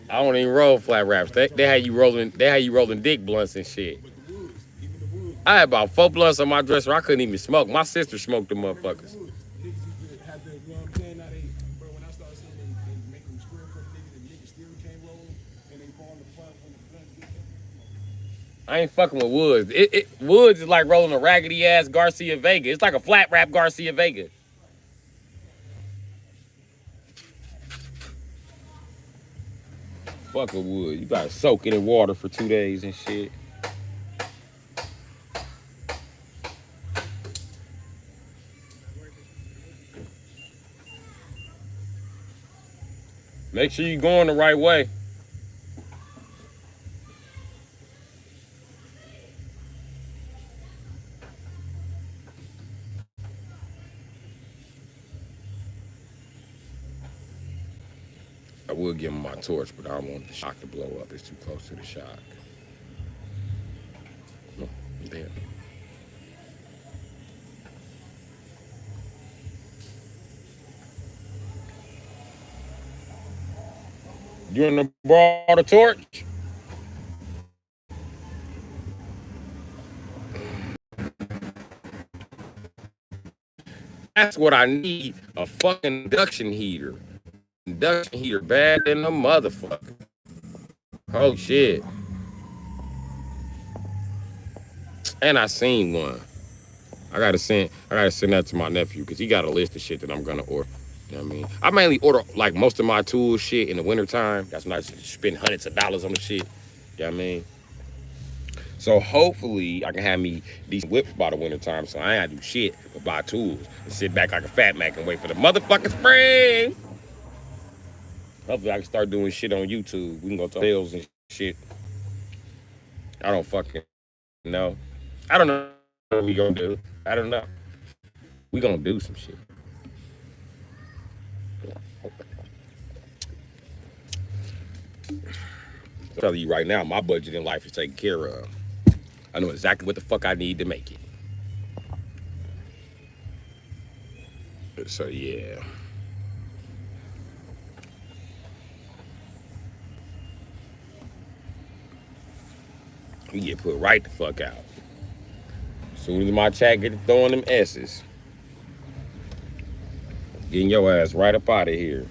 I don't even roll flat wraps. They had you rolling dick blunts and shit. I had about 4 blunts on my dresser. I couldn't even smoke. My sister smoked the motherfuckers. I ain't fucking with Woods. Woods is like rolling a raggedy ass Garcia Vega. It's like a flat wrap Garcia Vega. Fuck a wood. You gotta soak it in water for 2 days and shit. Make sure you're going the right way. I will give him my torch, but I don't want the shock to blow up. It's too close to the shock. No, damn. You want to borrow the torch? That's what I need. A fucking induction heater. Induction heater bad than a motherfucker. Oh shit. And I seen one. I gotta send that to my nephew because he got a list of shit that I'm gonna order. You know what I mean? I mainly order like most of my tool shit in the wintertime. That's when I spend hundreds of dollars on the shit. You know what I mean? So hopefully I can have me decent whips by the wintertime so I ain't gotta do shit but buy tools and sit back like a fat Mac and wait for the motherfucking spring. Hopefully I can start doing shit on YouTube. We can go to sales and shit. I don't fucking know. I don't know what we gonna do. I don't know. We gonna do some shit. I'll tell you right now, my budget in life is taken care of. I know exactly what the fuck I need to make it. So yeah. We get put right the fuck out. As soon as my chat get to throwing them S's, getting your ass right up out of here.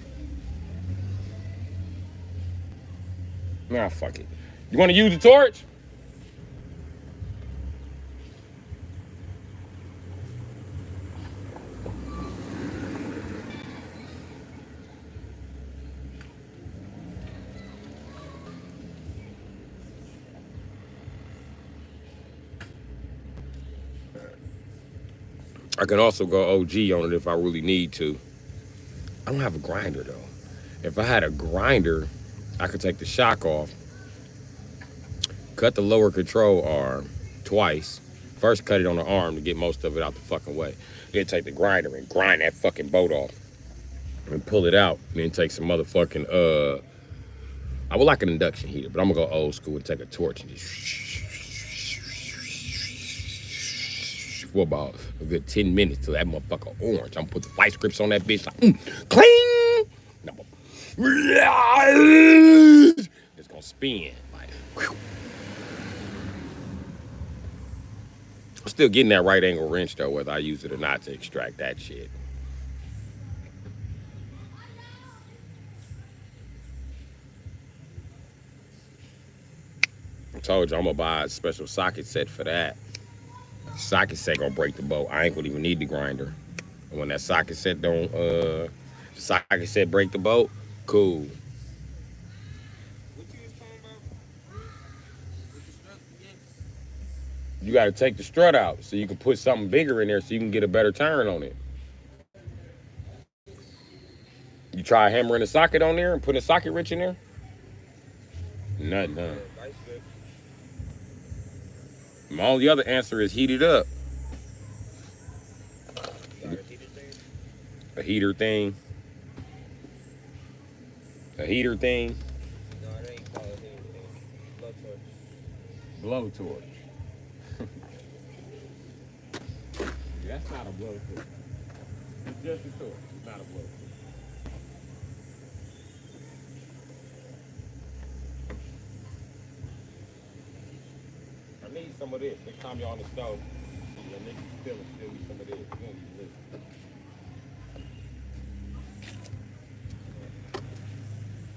Nah, fuck it. You want to use the torch? I can also go OG on it if I really need to. I don't have a grinder though. If I had a grinder, I could take the shock off, cut the lower control arm twice. First cut it on the arm to get most of it out the fucking way. Then take the grinder and grind that fucking bolt off and pull it out. And then take some motherfucking I would like an induction heater, but I'm gonna go old school and take a torch and just for about a good 10 minutes till that motherfucker orange. I'm gonna put the vice grips on that bitch like cling. It's gonna spin like. Whew. I'm still getting that right angle wrench though, whether I use it or not to extract that shit. I told you I'm gonna buy a special socket set for that. The socket set gonna break the bolt. I ain't gonna even need the grinder. And when that socket set don't the socket set break the bolt, cool. What you was talking about? With the strut again? You gotta take the strut out so you can put something bigger in there so you can get a better turn on it. You try hammering the socket on there and putting a socket wrench in there? Nothing, huh? Vice grip. My only other answer is heat it up. Got a heater thing? A heater thing. A heater thing. No, it ain't called a heater thing. Blow torch. Blowtorch. That's not a blowtorch. It's just a torch. It's not a blowtorch. I need some of this. Next time you're on the stove, your niggas still need some of this. You don't need this.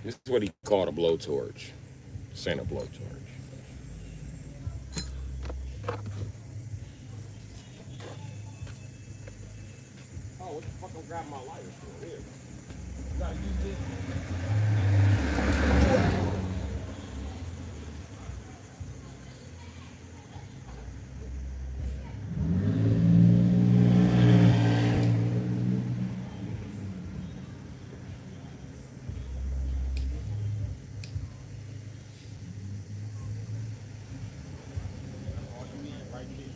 This is what he called a blowtorch. Center blowtorch. Oh, what the fuck I'm grabbing my lighter for? Here. You gotta use this. All you need right there.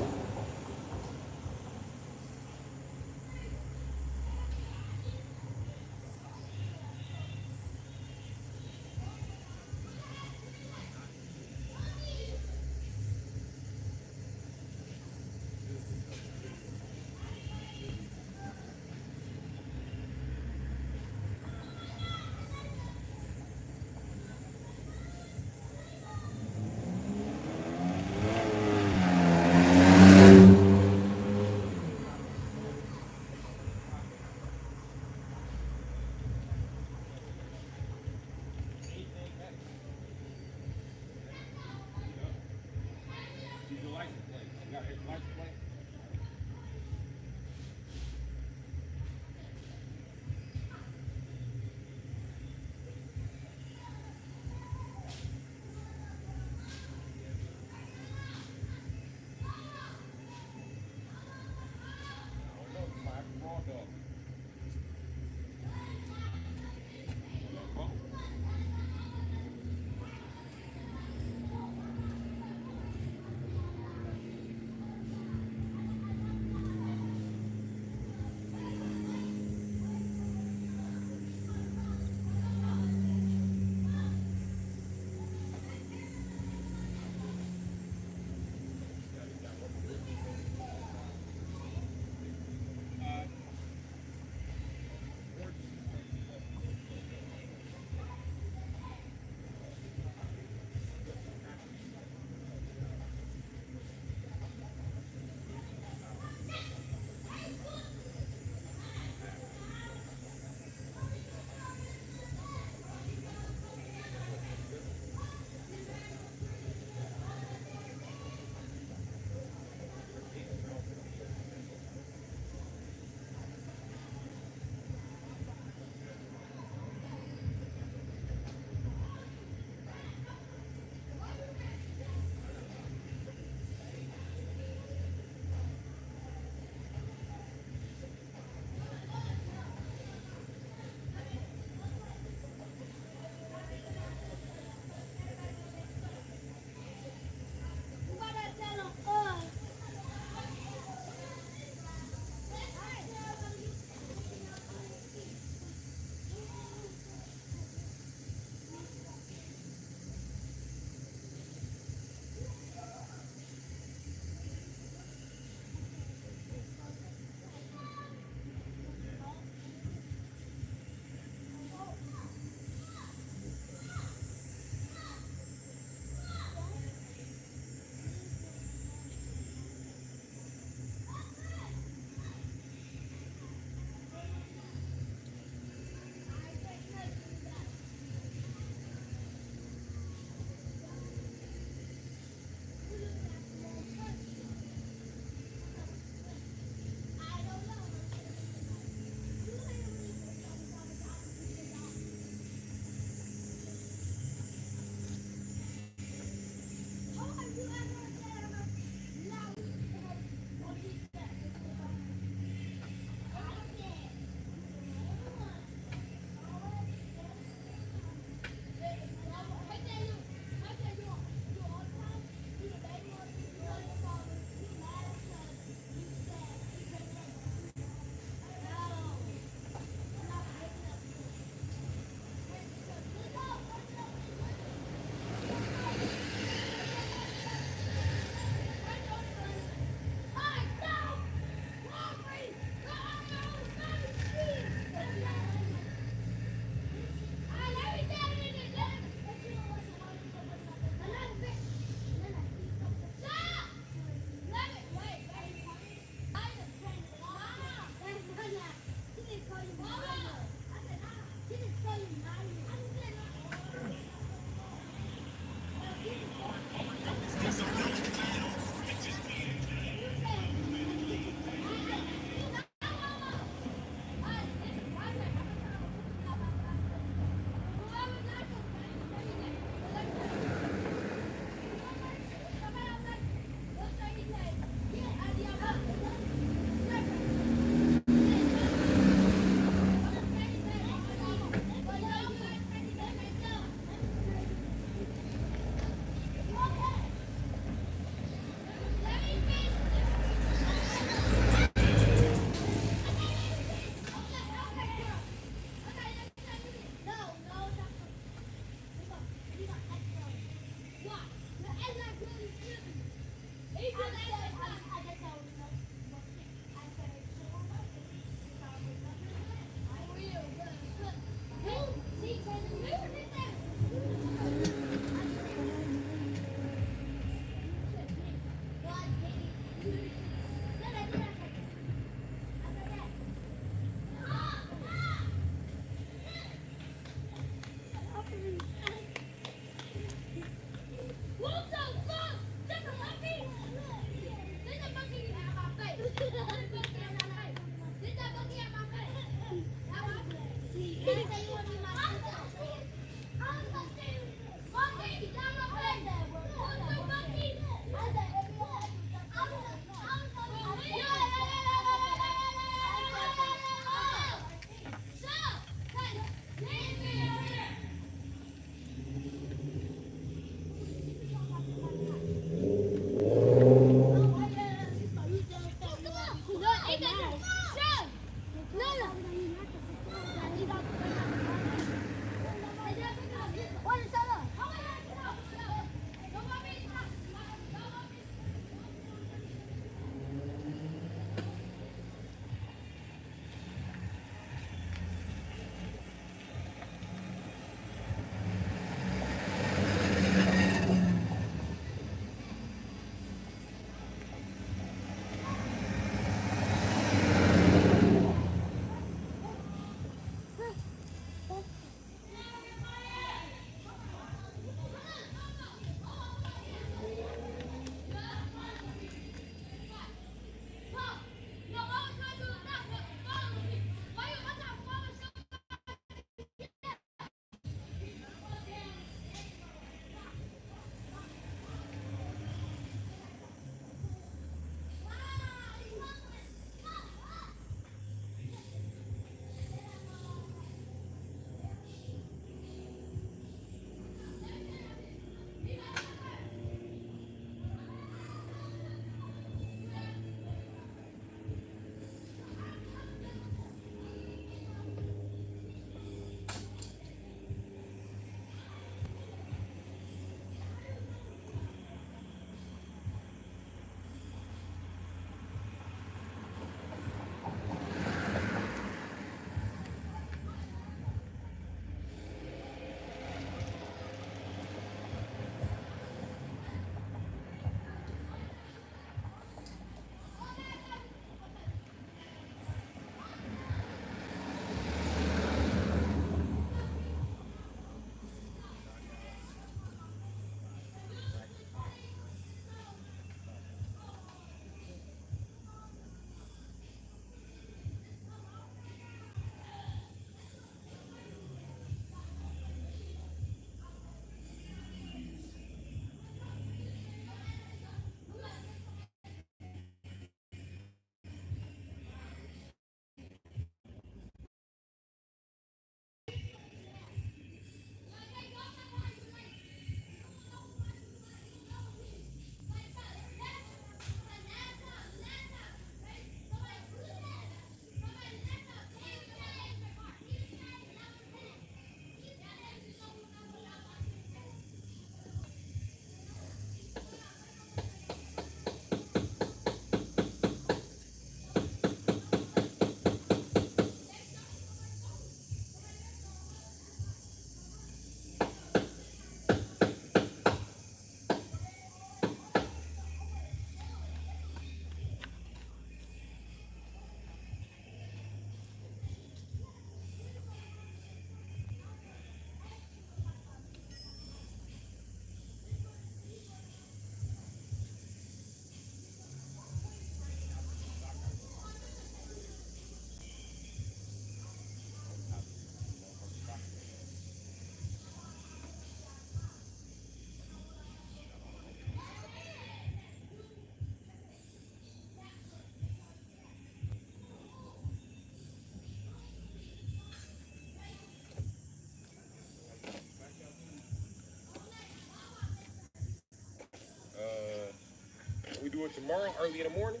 We do it tomorrow, early in the morning.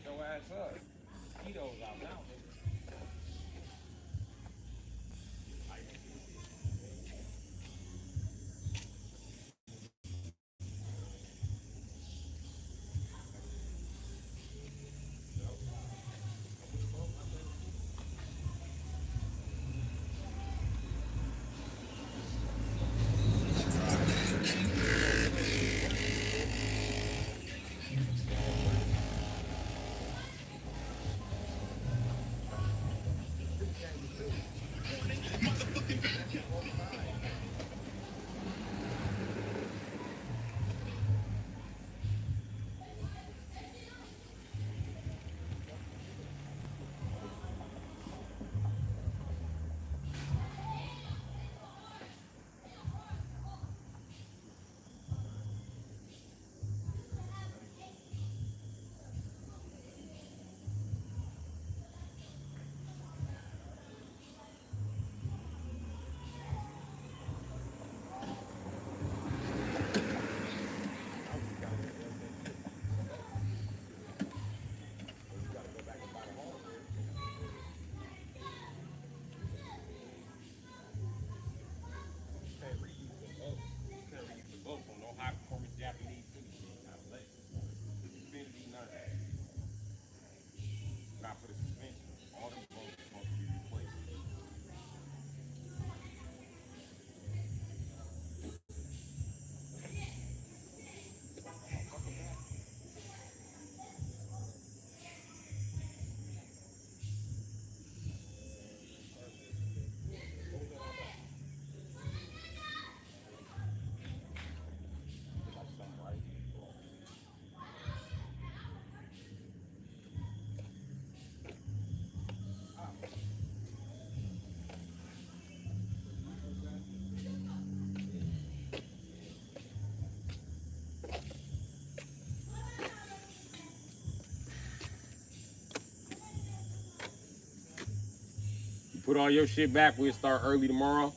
Your ass up. Mosquitoes out now, nigga. put all your shit back, we'll start early tomorrow.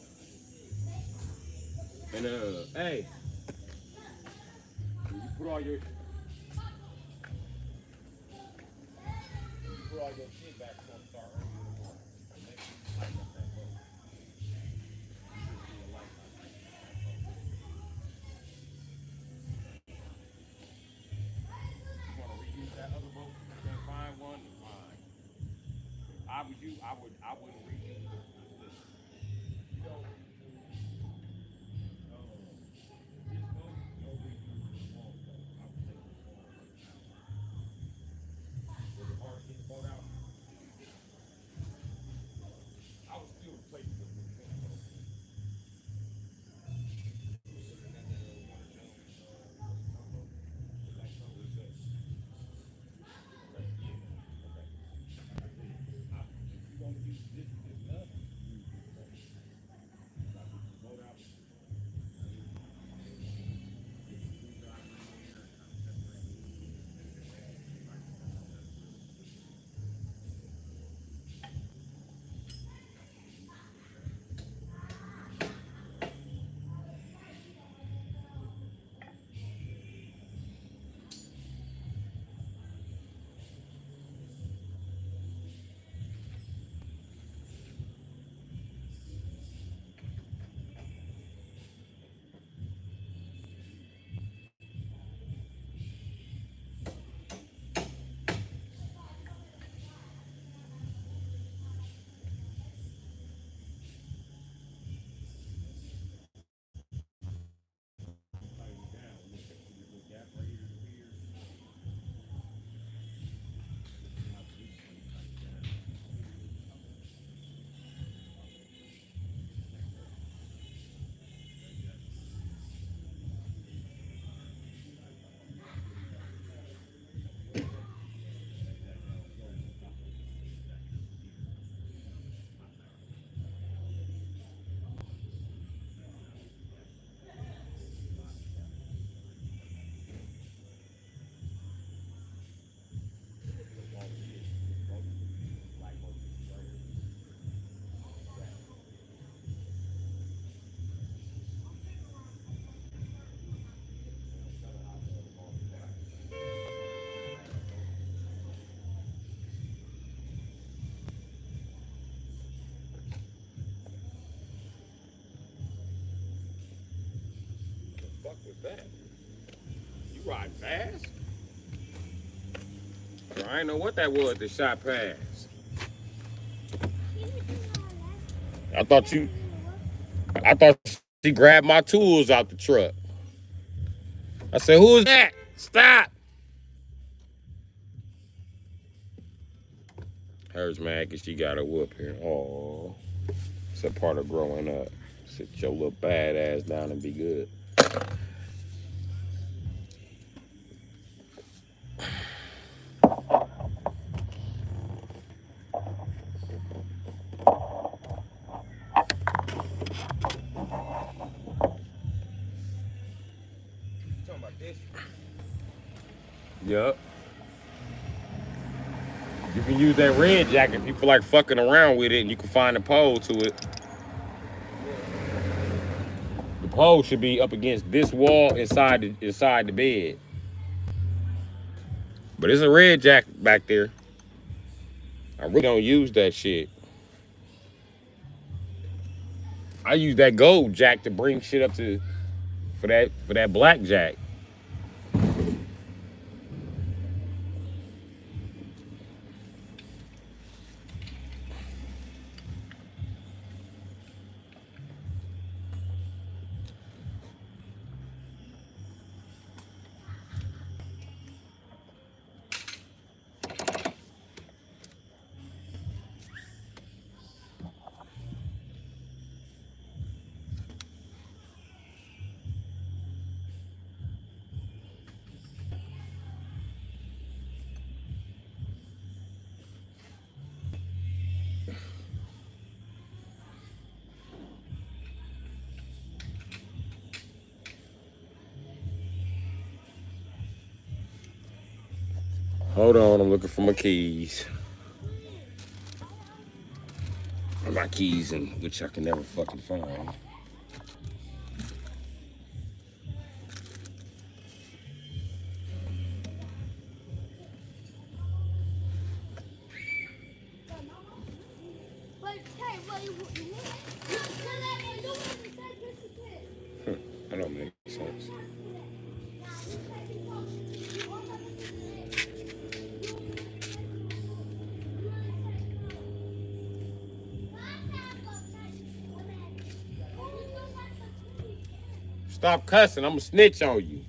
And hey, when you put all your shit back, we're gonna start early in the morning. And make sure you light up that boat. You just see a light up that boat. You wanna reuse that other boat? You can't find one? Fine. If I was you, I wouldn't reuse it. Listen, you don't this boat, no reuse the small boat. I would take the small boat out. With the hard get the boat out, I would still replace it with the big boat. What the fuck was that? You ride fast? I didn't know what that was that shot past. I thought she grabbed my tools out the truck. I said, who is that? Stop. Hers mad because she got a whoop here. Oh, it's a part of growing up. Sit your little bad ass down and be good. Talking about this? Yup. You can use that red jacket if you feel like fucking around with it, and you can find a pole to it. The pole should be up against this wall inside the bed. But it's a red jacket back there. I really don't use that shit. I use that gold jack to bring shit up to for that black jack. Hold on, I'm looking for my keys. My keys, and which I can never fucking find. But hey, what you want? That don't make sense. Stop cussing. I'm gonna snitch on you. You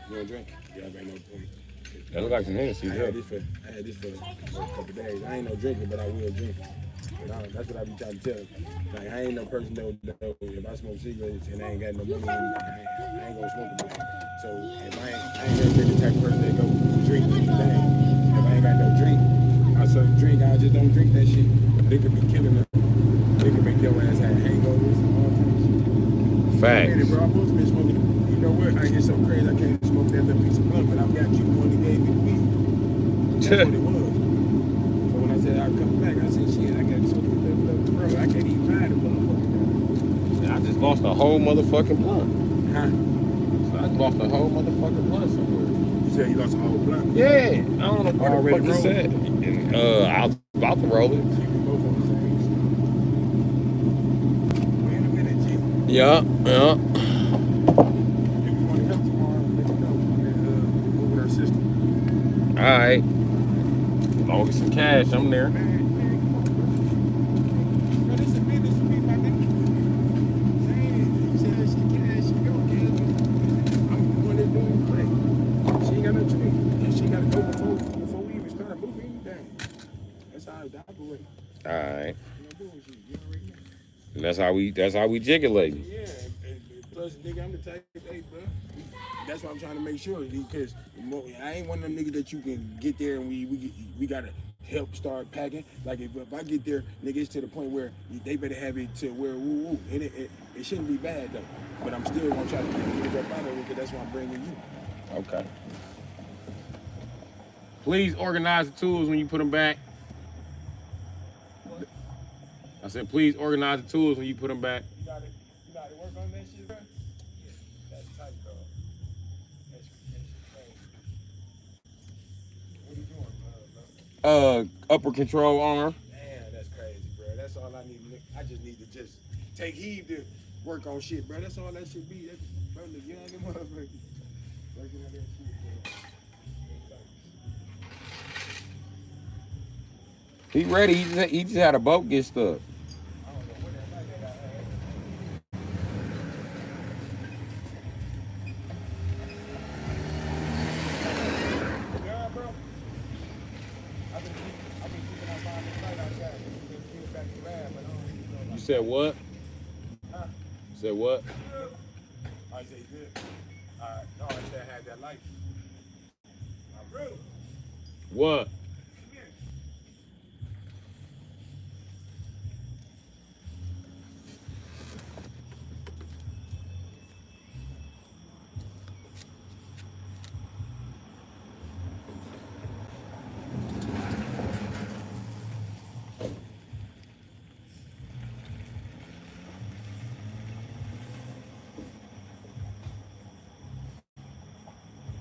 want a drink? Yeah, I ain't no drink. That look like some Hennessy. I had this for a couple days. I ain't no drinker, but I will drink. That's what I be trying to tell. Like, I ain't no person that if I smoke cigarettes and I ain't got no money, I ain't gonna smoke them. So if I ain't never been the type of person that go drink anything. If I ain't got no drink, I serve drink. I just don't drink that shit. Liquor be killing them. Liquor make your ass have hangovers and all types of shit. Facts. Man, bro, I'm supposed to be smoking. You know what? I get so crazy. I can't smoke that little piece of blunt, but I've got you the one that gave me the weed. That's what it was. So when I said I'd come back, I said, shit, I got to smoke that little bro. I can't even find the motherfucker. I just lost a whole motherfucking blunt. Huh? So I lost a whole motherfucking blunt somewhere. You said you lost a whole blunt? Yeah, I don't know what the fuck you said. And, I was about to roll it. So you both on the same shit. Wait a minute, G. Yeah. If you want to help tomorrow, let me know. And move with our system. All right. As long as some cash, I'm there. Man, come on, bro. Bro, this is business for me, my nigga. You said she cash, she go, cash. I'm the one that's doing the play. She ain't got no drink. And she got to go before we even start moving anything. That's how I operate. All right. You know, bullshit. You already know. And that's how we jiggulating. Yeah, and plus, nigga, I'm the type, hey, bro. That's why I'm trying to make sure, because I ain't one of them niggas that you can get there and we gotta help start packing. Like if I get there, nigga, it's to the point where they better have it to where woo woo. And it shouldn't be bad though. But I'm still gonna try to get niggas up out of it because that's why I'm bringing you. Okay. Please organize the tools when you put them back. I said, please organize the tools when you put them back. You gotta work on that shit, bro. That's tight, bro. That's crazy. What are you doing, bro? Upper control arm. Man, that's crazy, bro. That's all I need. I just need to just take heed to work on shit, bro. That's all that should be. That's, bro, the young motherfucker working on that shit, bro. He ready. He just had a boat get stuck. I don't know what that might have got. Yeah, bro. I've been keeping on buying this light outside. Just get back to lab, but I don't even know. You said what? Huh? You said what? I say good. No, I said I had that light. Bro, come What? here.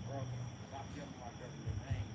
Bro, stop yelling my government name.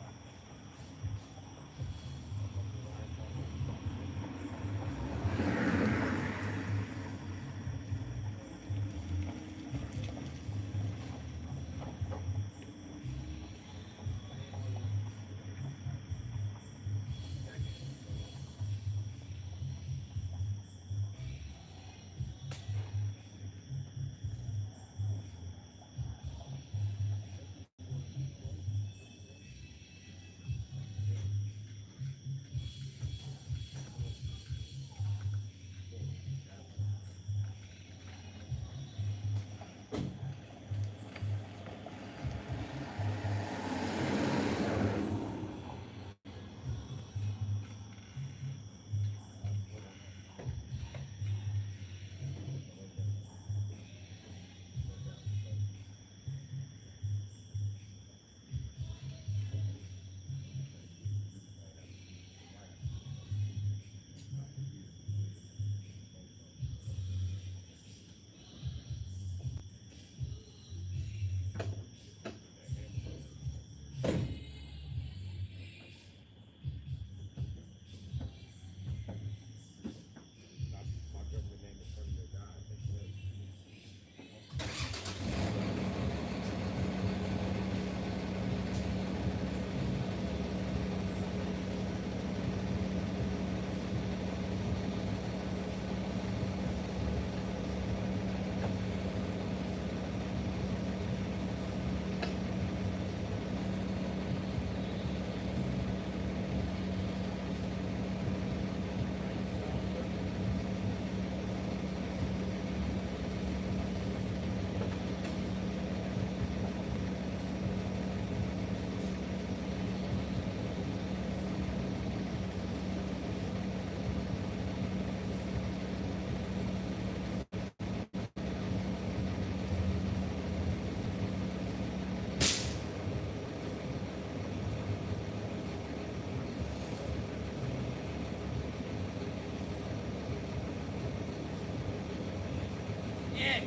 Yeah.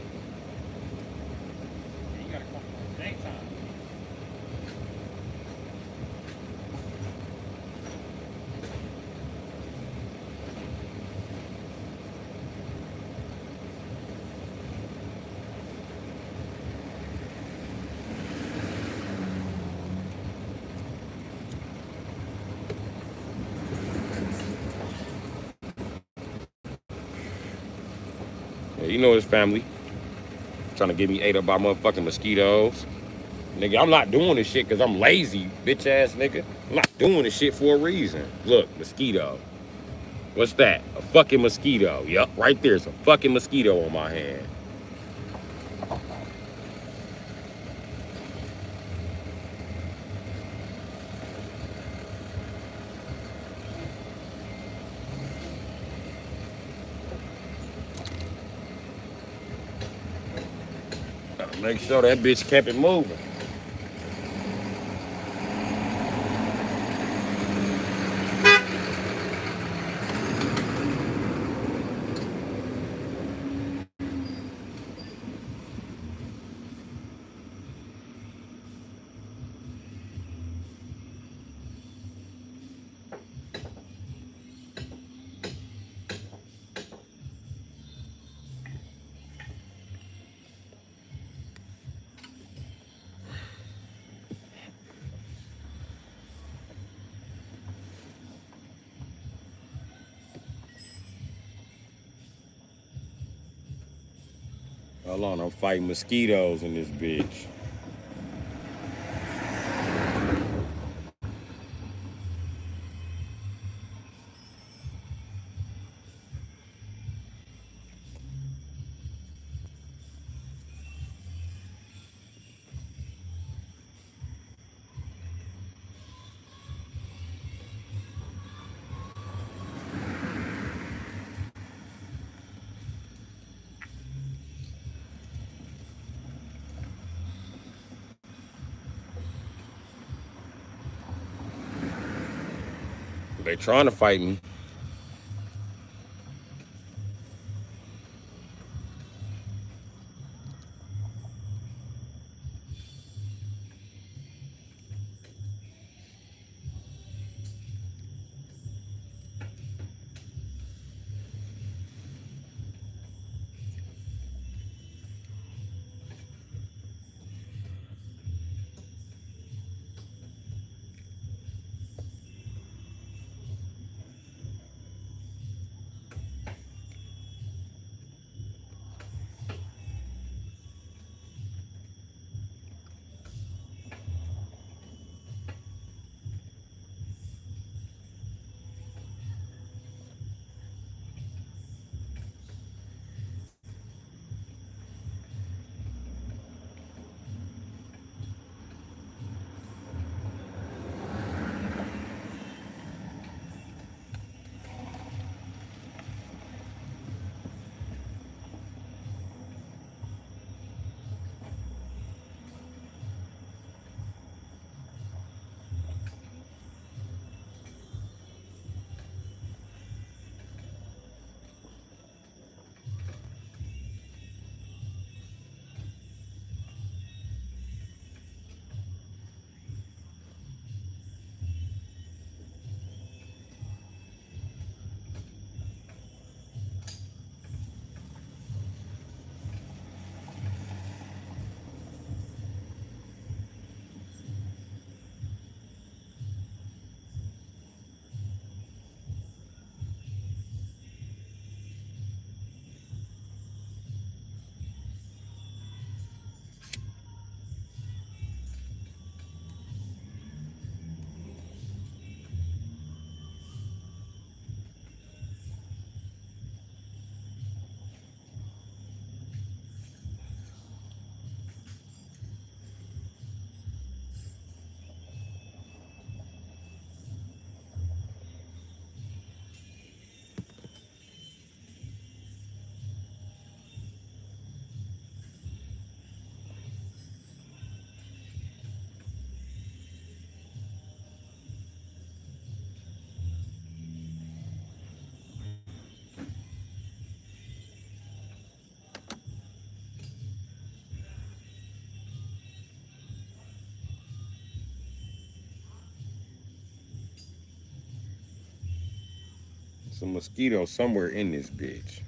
You gotta come on next time. Yeah, you know his family. Trying to get me ate up by motherfucking mosquitoes. Nigga, I'm not doing this shit because I'm lazy, bitch ass nigga. I'm not doing this shit for a reason. Look, mosquito. What's that? A fucking mosquito. Yup, right there's a fucking mosquito on my hand. Gotta make sure that bitch kept it moving. Hold on, I'm fighting mosquitoes in this bitch. They trying to fight me. some mosquitoes somewhere in this bitch.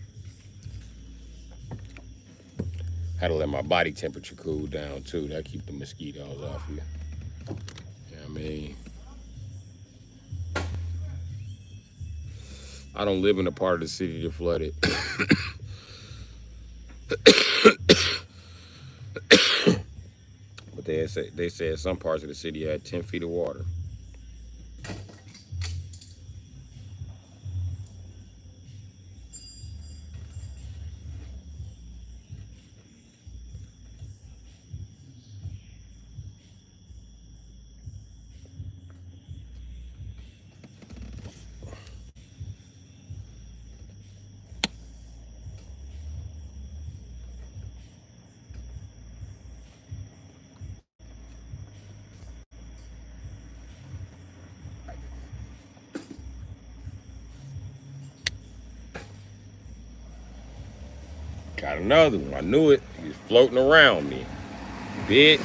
Had to let my body temperature cool down too. That keep the mosquitoes off you. You know what I mean? I don't live in a part of the city that flooded. But they said some parts of the city had 10 feet of water. Got another one. I knew it. He was floating around me. Bitch.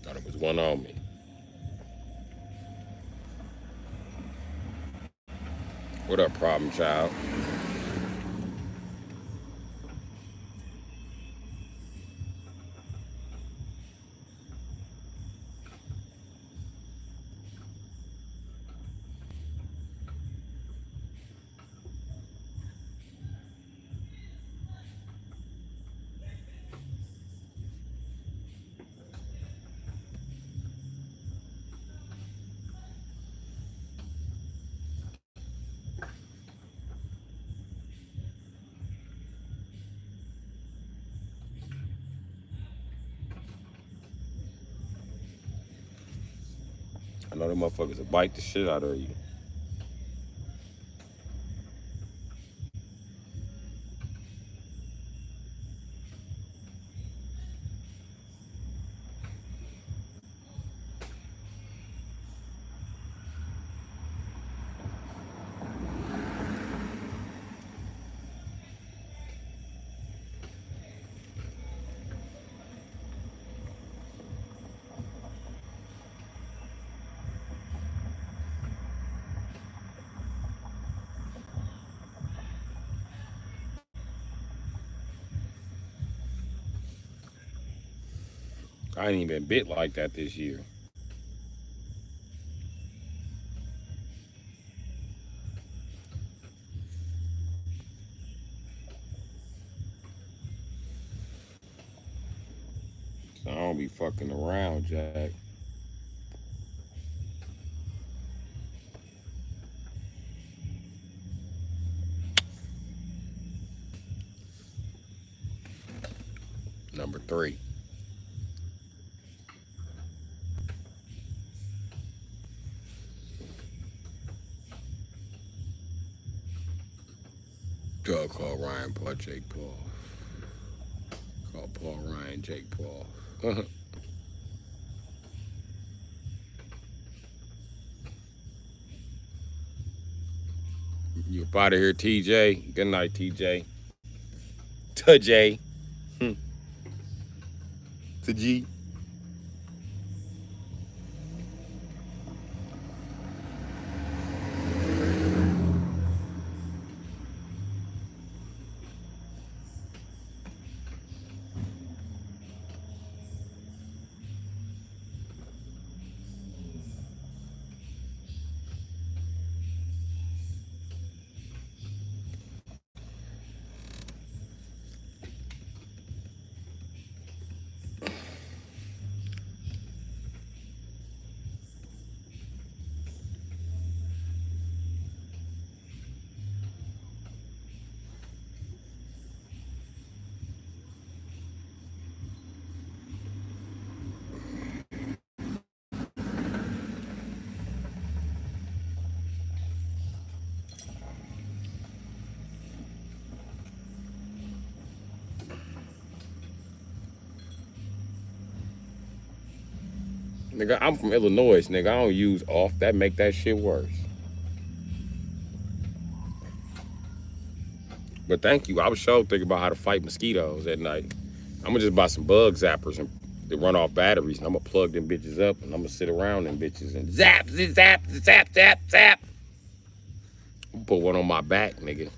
Thought it was one on me. What up, problem child? I know them motherfuckers will bite the shit out of you. I ain't even bit like that this year. So I don't be fucking around, Jack. Number 3. Doug called Ryan Paul Jake Paul. Call Paul Ryan Jake Paul. You up out of here, TJ. Good night, TJ. TJ. To G. Nigga, I'm from Illinois, nigga. I don't use off. That make that shit worse. But thank you. I was sure thinking about how to fight mosquitoes at night. I'm gonna just buy some bug zappers and they run off batteries, and I'm gonna plug them bitches up, and I'm gonna sit around them bitches and zap, zap, zap, zap, zap. I'm gonna put one on my back, nigga.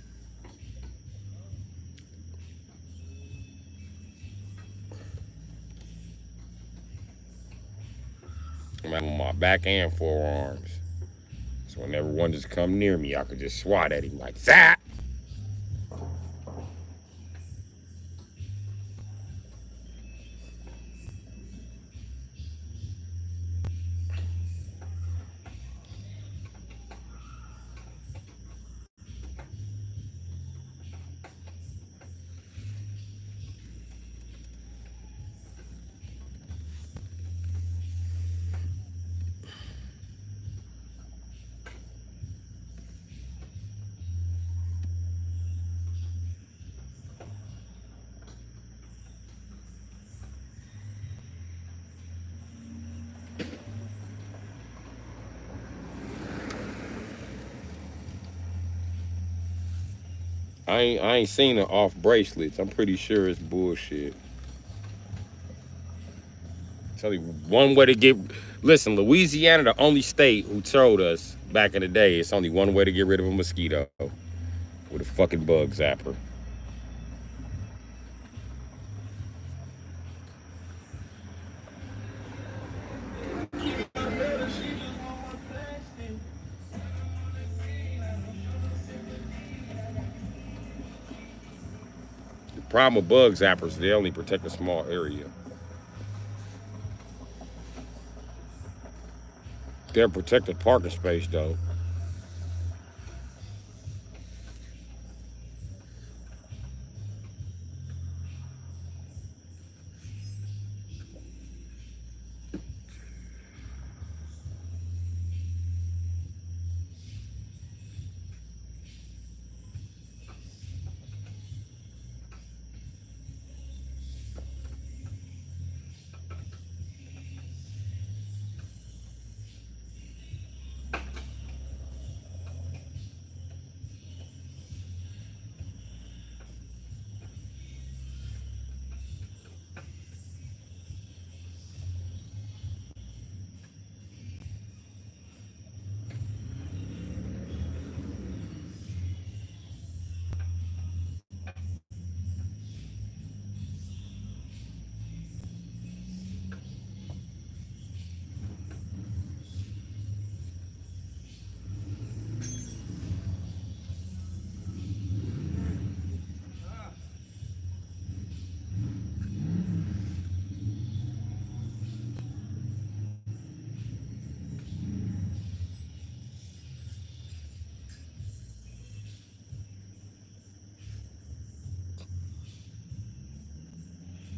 I'm on my back and forearms. So whenever one just come near me, I could just swat at him like zap. I ain't seen the off bracelets. I'm pretty sure it's bullshit. Tell you one way to get. Listen, Louisiana, the only state who told us back in the day, it's only one way to get rid of a mosquito with a fucking bug zapper. The problem with bug zappers, they only protect a small area. They're protected parking space though.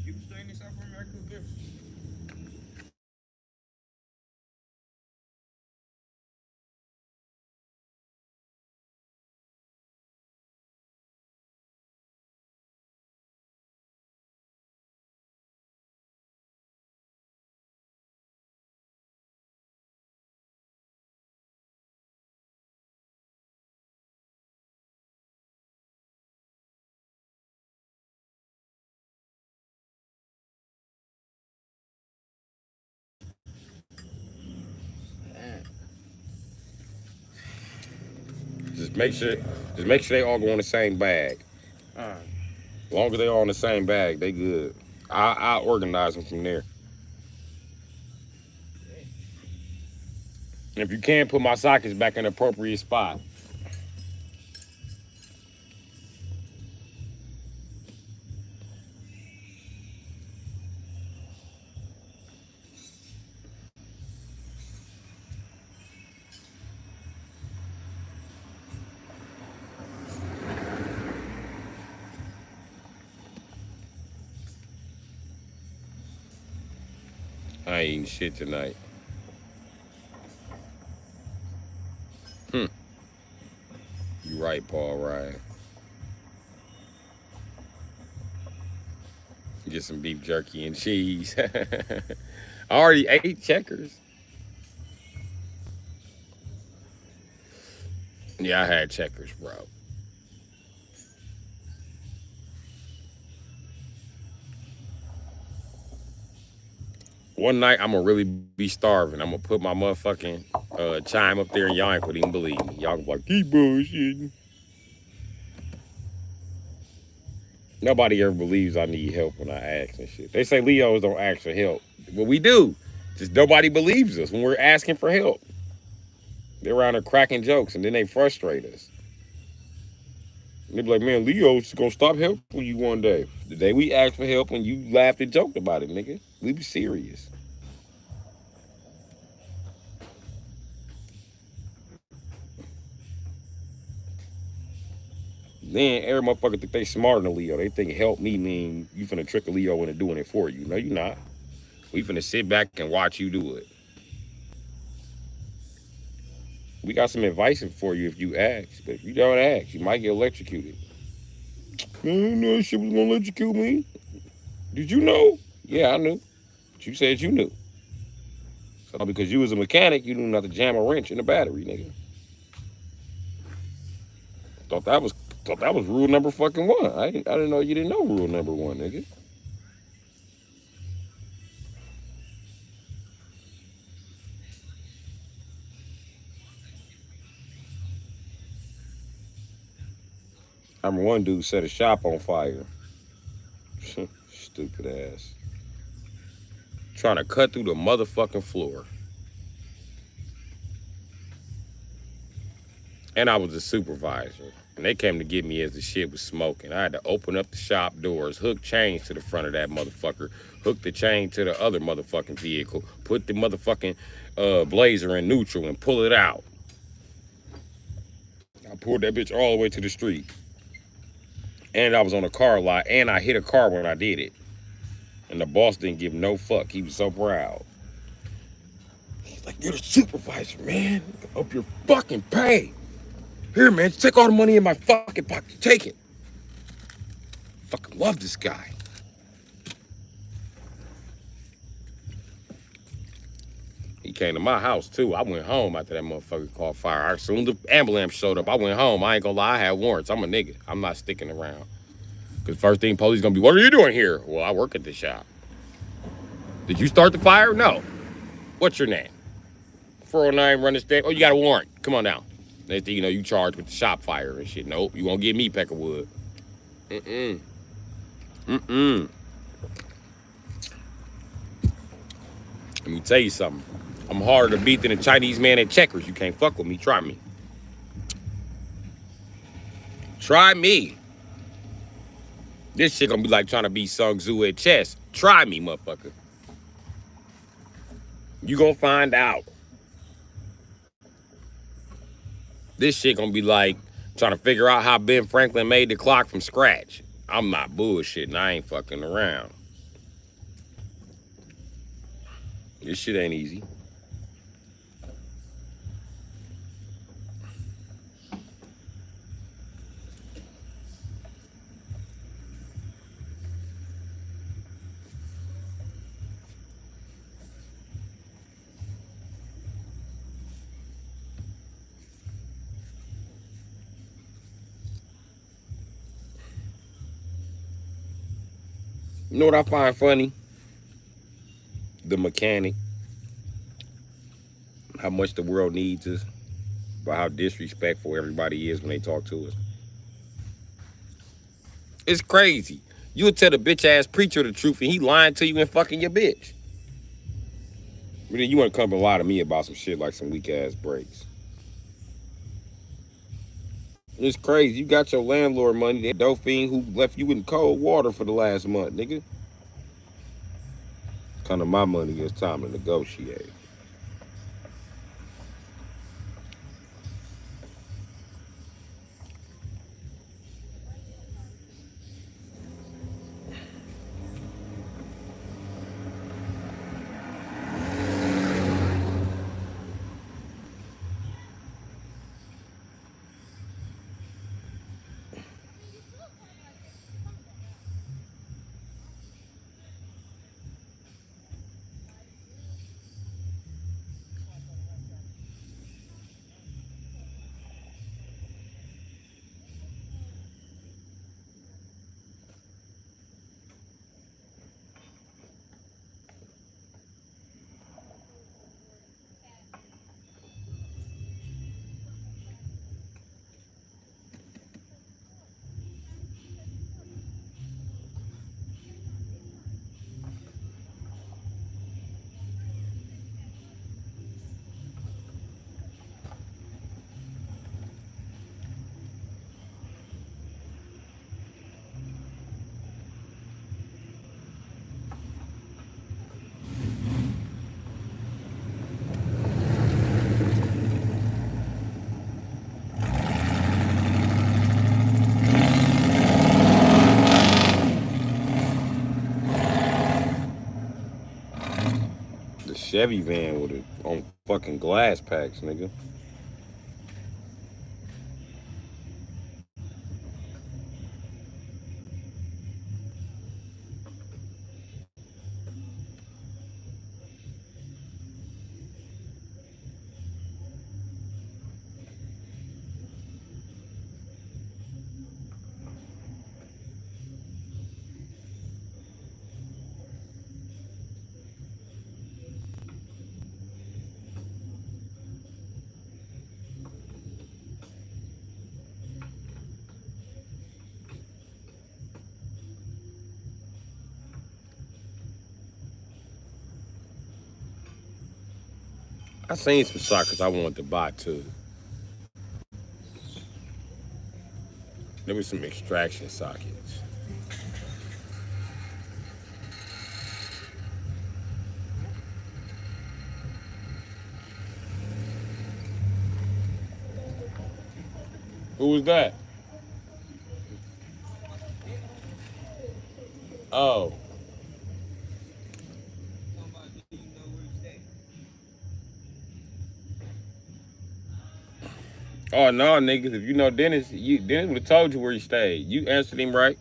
You can straighten this out for me right quick, Gibbs. Just make sure, just make sure they all go in the same bag. All right. As long as they all in the same bag, they good. I organize them from there. And if you can, put my sockets back in the appropriate spot. I ain't eating shit tonight. You right, Paul Ryan. Get some beef jerky and cheese. I already ate Checkers. Yeah, I had Checkers, bro. One night I'm gonna really be starving. I'm gonna put my motherfucking chime up there and y'all ain't gonna even believe me. Y'all gonna be like, keep bullshitting. Nobody ever believes I need help when I ask and shit. They say Leos don't ask for help. Well, we do. Just nobody believes us when we're asking for help. They're around there cracking jokes and then they frustrate us. And they be like, man, Leo's gonna stop helping you one day. The day we asked for help and you laughed and joked about it, nigga. We be serious. Then every motherfucker think they smarter than Leo. They think help me mean you finna trick a Leo into doing it for you. No, you not. We finna sit back and watch you do it. We got some advice for you if you ask, but if you don't ask, you might get electrocuted. Man, I didn't know that shit was gonna electrocute me. Did you know? Yeah, I knew. But you said you knew. So because you was a mechanic, you knew not to jam a wrench in the battery, nigga. Thought that was thought that was rule number fucking one. I didn't know you didn't know rule number one, nigga. I remember one dude set a shop on fire. Stupid ass. Trying to cut through the motherfucking floor. And I was a supervisor. And they came to get me as the shit was smoking. I had to open up the shop doors, hook chains to the front of that motherfucker, hook the chain to the other motherfucking vehicle, put the motherfucking blazer in neutral and pull it out. I pulled that bitch all the way to the street. And I was on a car lot, and I hit a car when I did it. And the boss didn't give no fuck. He was so proud. He's like, you're the supervisor, man. Up your fucking pay. Here, man, take all the money in my fucking pocket. Take it. Fucking love this guy. He came to my house, too. I went home after that motherfucker caught fire. As soon as the ambulance showed up, I went home. I ain't gonna lie, I had warrants. I'm a nigga. I'm not sticking around. Because first thing police gonna be, what are you doing here? Well, I work at the shop. Did you start the fire? No. What's your name? 409, run this thing. Oh, you got a warrant. Come on down. Next thing you know, you charged with the shop fire and shit. Nope, you won't get me Peckerwood. Mm-mm. Mm-mm. Let me tell you something. I'm harder to beat than a Chinese man at checkers. You can't fuck with me. Try me. Try me. This shit gonna be like trying to beat Sung Tzu at chess. Try me, motherfucker. You gonna find out. This shit gonna be like trying to figure out how Ben Franklin made the clock from scratch. I'm not bullshitting. I ain't fucking around. This shit ain't easy. You know what I find funny? The mechanic. How much the world needs us. But how disrespectful everybody is when they talk to us. It's crazy. You would tell the bitch ass preacher the truth and he lying to you and fucking your bitch. But then you want to come and lie to me about some shit like some weak ass breaks. It's crazy. You got your landlord money, that dope fiend who left you in cold water for the last month, nigga. Kind of my money. It's time to negotiate. Chevy van with on fucking glass packs, nigga. I seen some sockets I wanted to buy too. There was some extraction sockets. Who was that? Oh. Talking about, do you know where you stay? Oh no, niggas. If you know Dennis, Dennis would have told you where he stayed. You answered him right.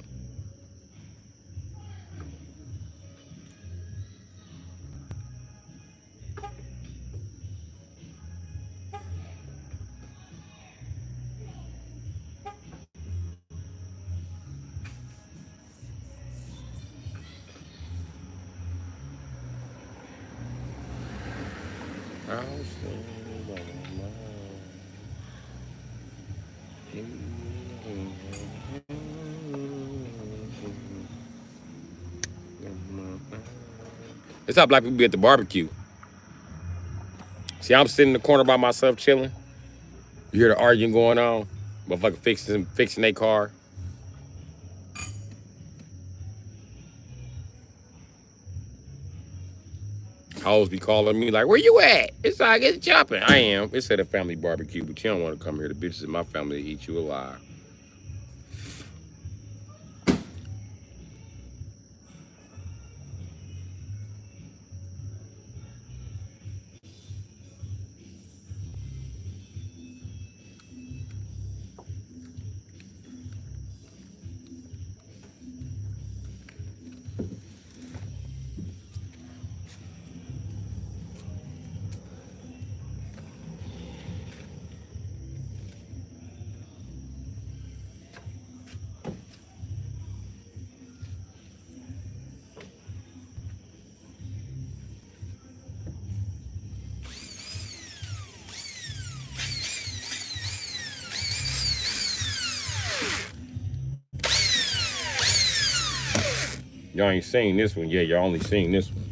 It's how black people be at the barbecue. See, I'm sitting in the corner by myself chilling. You hear the arguing going on. Motherfucker fixing their car. Hoes be calling me like, where you at? It's like, it's jumping. I am. It's at a family barbecue, but you don't want to come here. The bitches in my family eat you alive. Y'all ain't seen this one yet. Y'all only seen this one.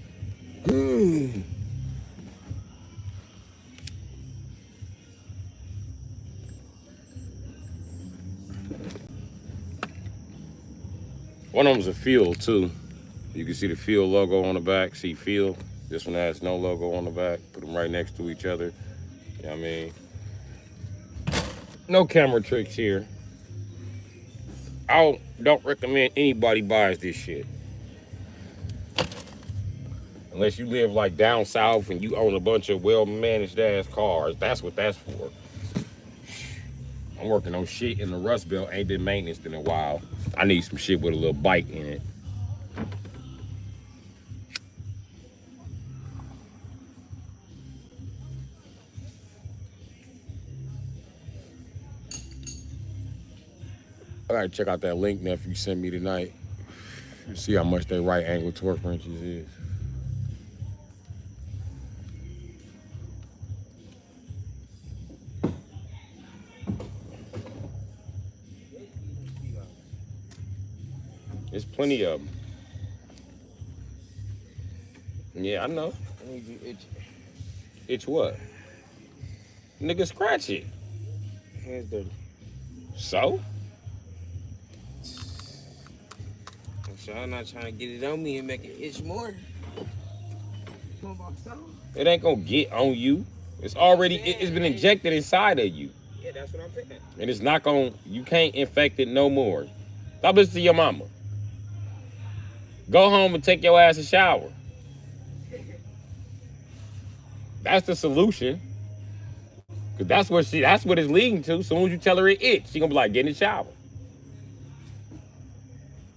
One of them's a Field too. You can see the Field logo on the back. See Field. This one has no logo on the back. Put them right next to each other. You know what I mean? No camera tricks here. I don't recommend anybody buys this shit. Unless you live like down south and you own a bunch of well-managed ass cars. That's what that's for. I'm working on shit in the Rust Belt. Ain't been maintenance in a while. I need some shit with a little bite in it. I gotta check out that link nephew sent me tonight. See how much that right angle torque wrenches is. There's plenty of them. Yeah, I know. I need you itch. Itch what? Nigga, scratch it. Hands dirty. So? I'm sure I'm not trying to get it on me and make it itch more. Come on, boss. It ain't gonna get on you. It's already, it's been injected inside of you. Yeah, that's what I'm saying. And it's not gonna, you can't infect it no more. Stop listening to your mama. Go home and take your ass a shower. That's the solution. Cause that's what it's leading to. Soon as you tell her it itch, she gonna be like, get in the shower.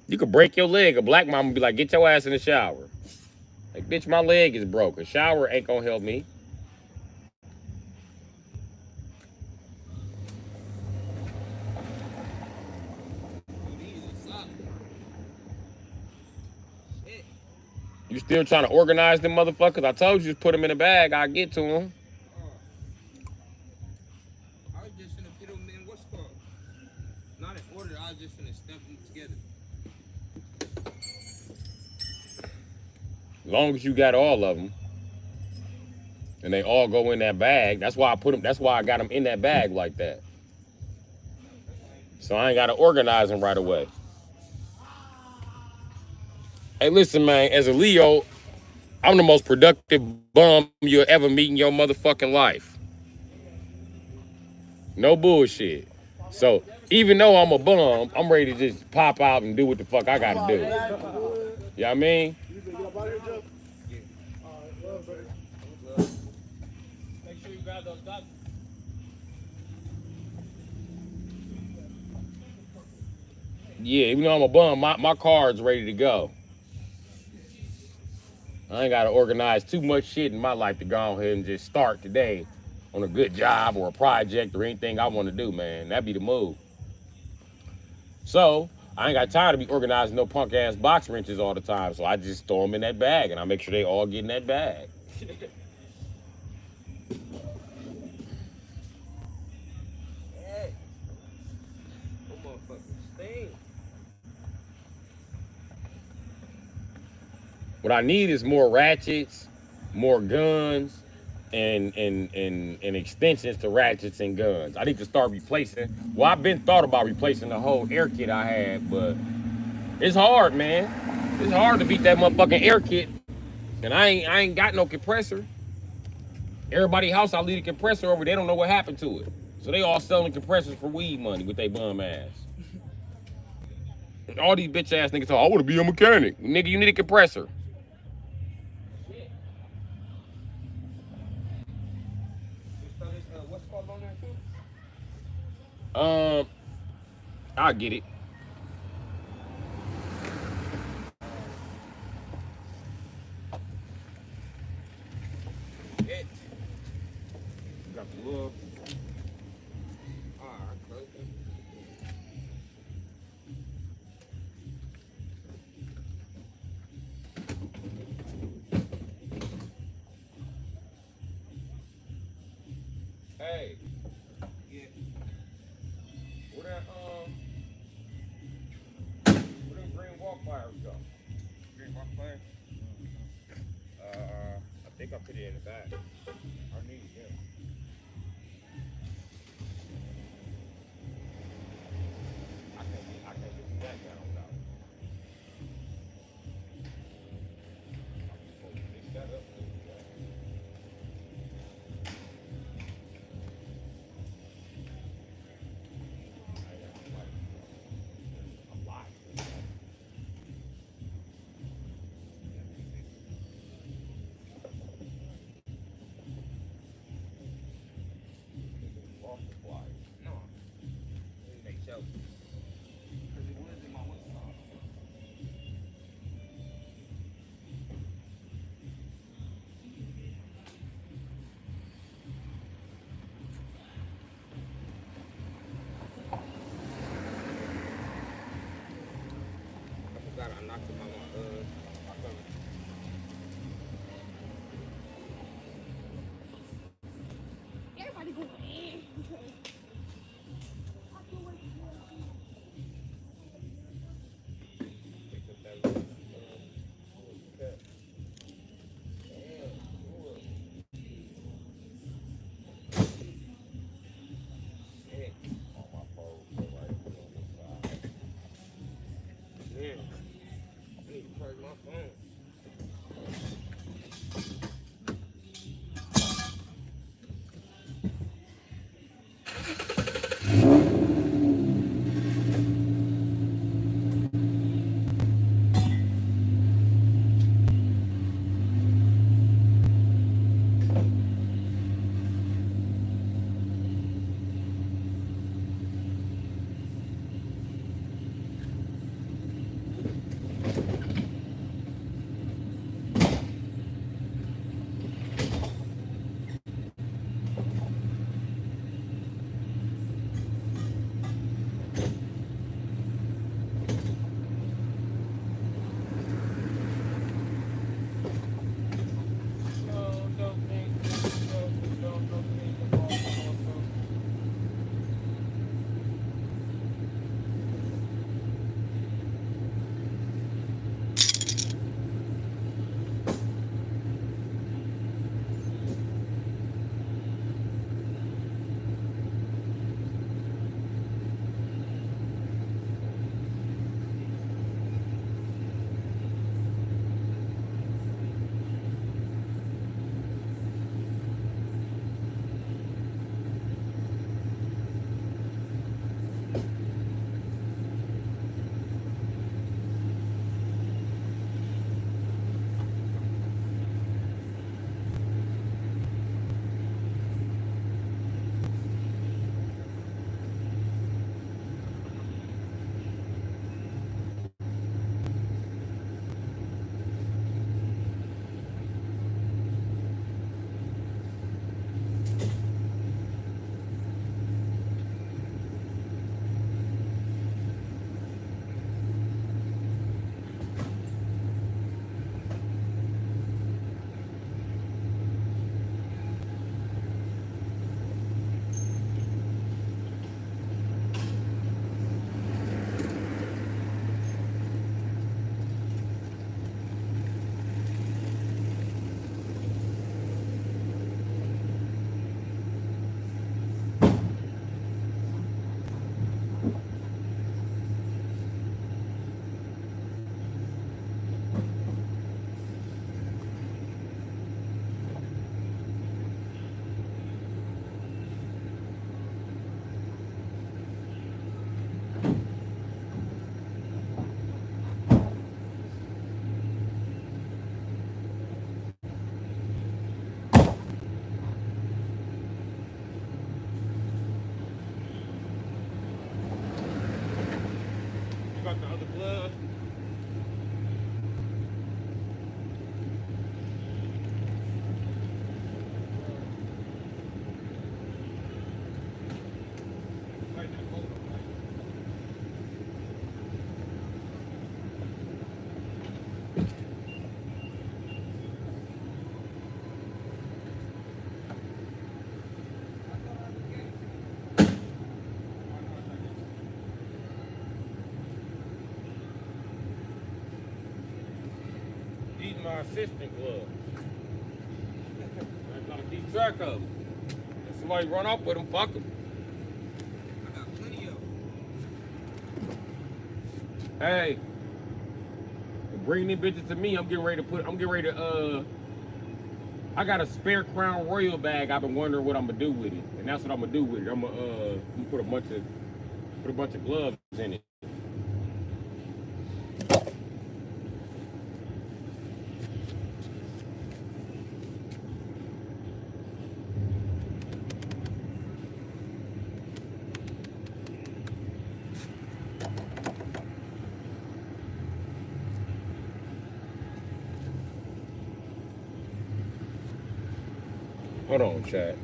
You could break your leg. A black mama be like, get your ass in the shower. Like, bitch, my leg is broke. A shower ain't gonna help me. These are solid. Shit. You still trying to organize them motherfuckers? I told you, just put them in a bag. I'll get to them. I was just finna put them in what's called. Not in order, I was just finna stamp them together. As long as you got all of them, and they all go in that bag. That's why I put them. That's why I got them in that bag like that. So I ain't gotta organize them right away. Hey, listen, man. As a Leo, I'm the most productive bum you'll ever meet in your motherfucking life. No bullshit. So even though I'm a bum, I'm ready to just pop out and do what the fuck I gotta do. You know what I mean? Make sure you grab those dots. Yeah, even though I'm a bum, my card's ready to go. I ain't gotta organize too much shit in my life to go ahead and just start today on a good job or a project or anything I want to do, man. That'd be the move. So I ain't got time to be organizing no punk ass box wrenches all the time. So I just throw them in that bag and I make sure they all get in that bag. Hey. Them motherfuckers sting. What I need is more ratchets, more guns, and extensions to ratchets and guns. I need to start replacing. Well, I've been thought about replacing the whole air kit I had, but it's hard, man. It's hard to beat that motherfucking air kit, and I ain't got no compressor. Everybody house I leave a compressor over, they don't know what happened to it. So they all selling compressors for weed money with their bum ass. All these bitch ass niggas talk, I want to be a mechanic. Nigga, you need a compressor. Shit. Just throw this, what's called on there too? I'll get it. It. Got the little. Alright, close it. Hey, Yeah. where them green walk fires go? Green walk fire. I think I put it in the bag. I need it, yeah. I can't get that down without. I'm supposed to fix that up. about the other glove? These my assistant gloves. I gotta keep track of them. If somebody run off with them, fuck them. I got plenty of them. Hey, bring them bitches to me. I'm getting ready to I got a spare Crown Royal bag. I've been wondering what I'm gonna do with it, and that's what I'm gonna do with it. I'm gonna put a bunch of gloves in it. Hold on, chat.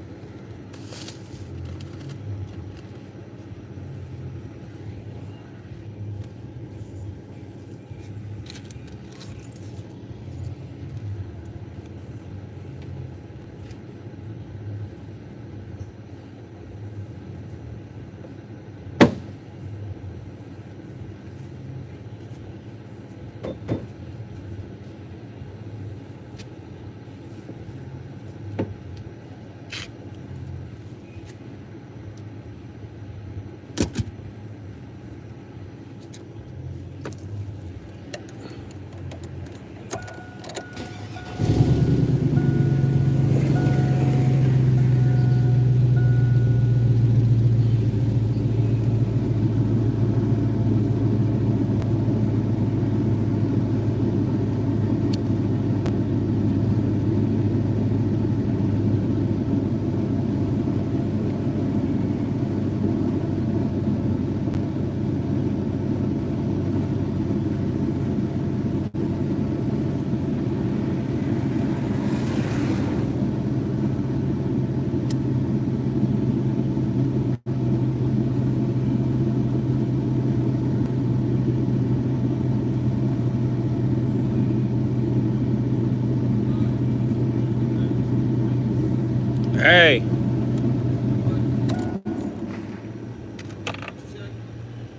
Hey,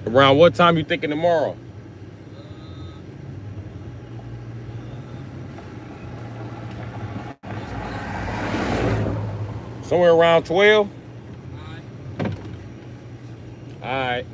around what time you thinking tomorrow? Somewhere around 12? All right.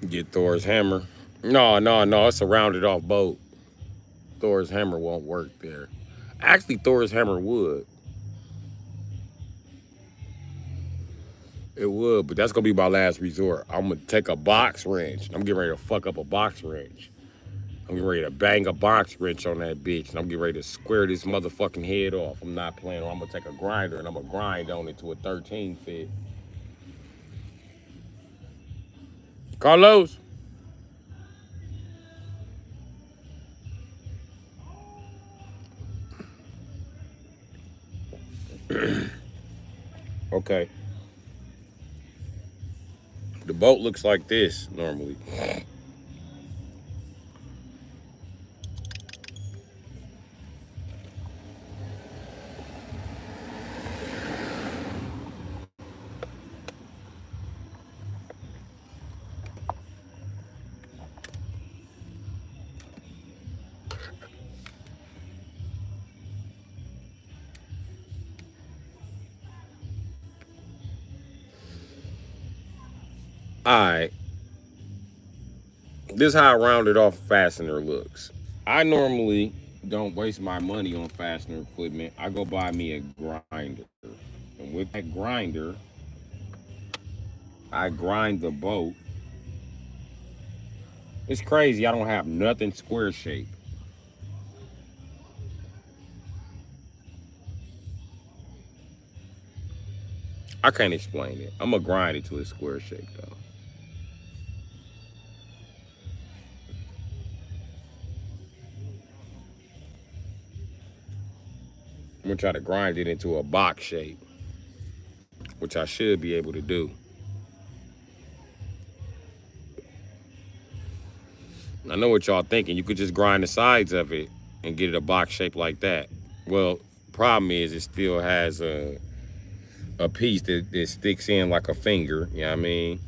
Get Thor's hammer. No, it's a rounded off bolt. Thor's hammer won't work there. Actually, Thor's hammer would. It would, but that's gonna be my last resort. I'm gonna take a box wrench. I'm getting ready to fuck up a box wrench. I'm getting ready to bang a box wrench on that bitch, and I'm getting ready to square this motherfucking head off. I'm not playing. I'm gonna take a grinder and I'm gonna grind on it to a 13 fit. Carlos. Okay. The boat looks like this normally. Alright. This is how a rounded off fastener looks. I normally don't waste my money on fastener equipment. I go buy me a grinder. with that grinder, I grind the bolt. It's crazy. I don't have nothing square shape. I can't explain it. I'm gonna grind it to a square shape though. I'm gonna try to grind it into a box shape, which I should be able to do. I know what y'all thinking. You could just grind the sides of it and get it a box shape like that. Well, problem is it still has a piece that sticks in like a finger, you know what I mean?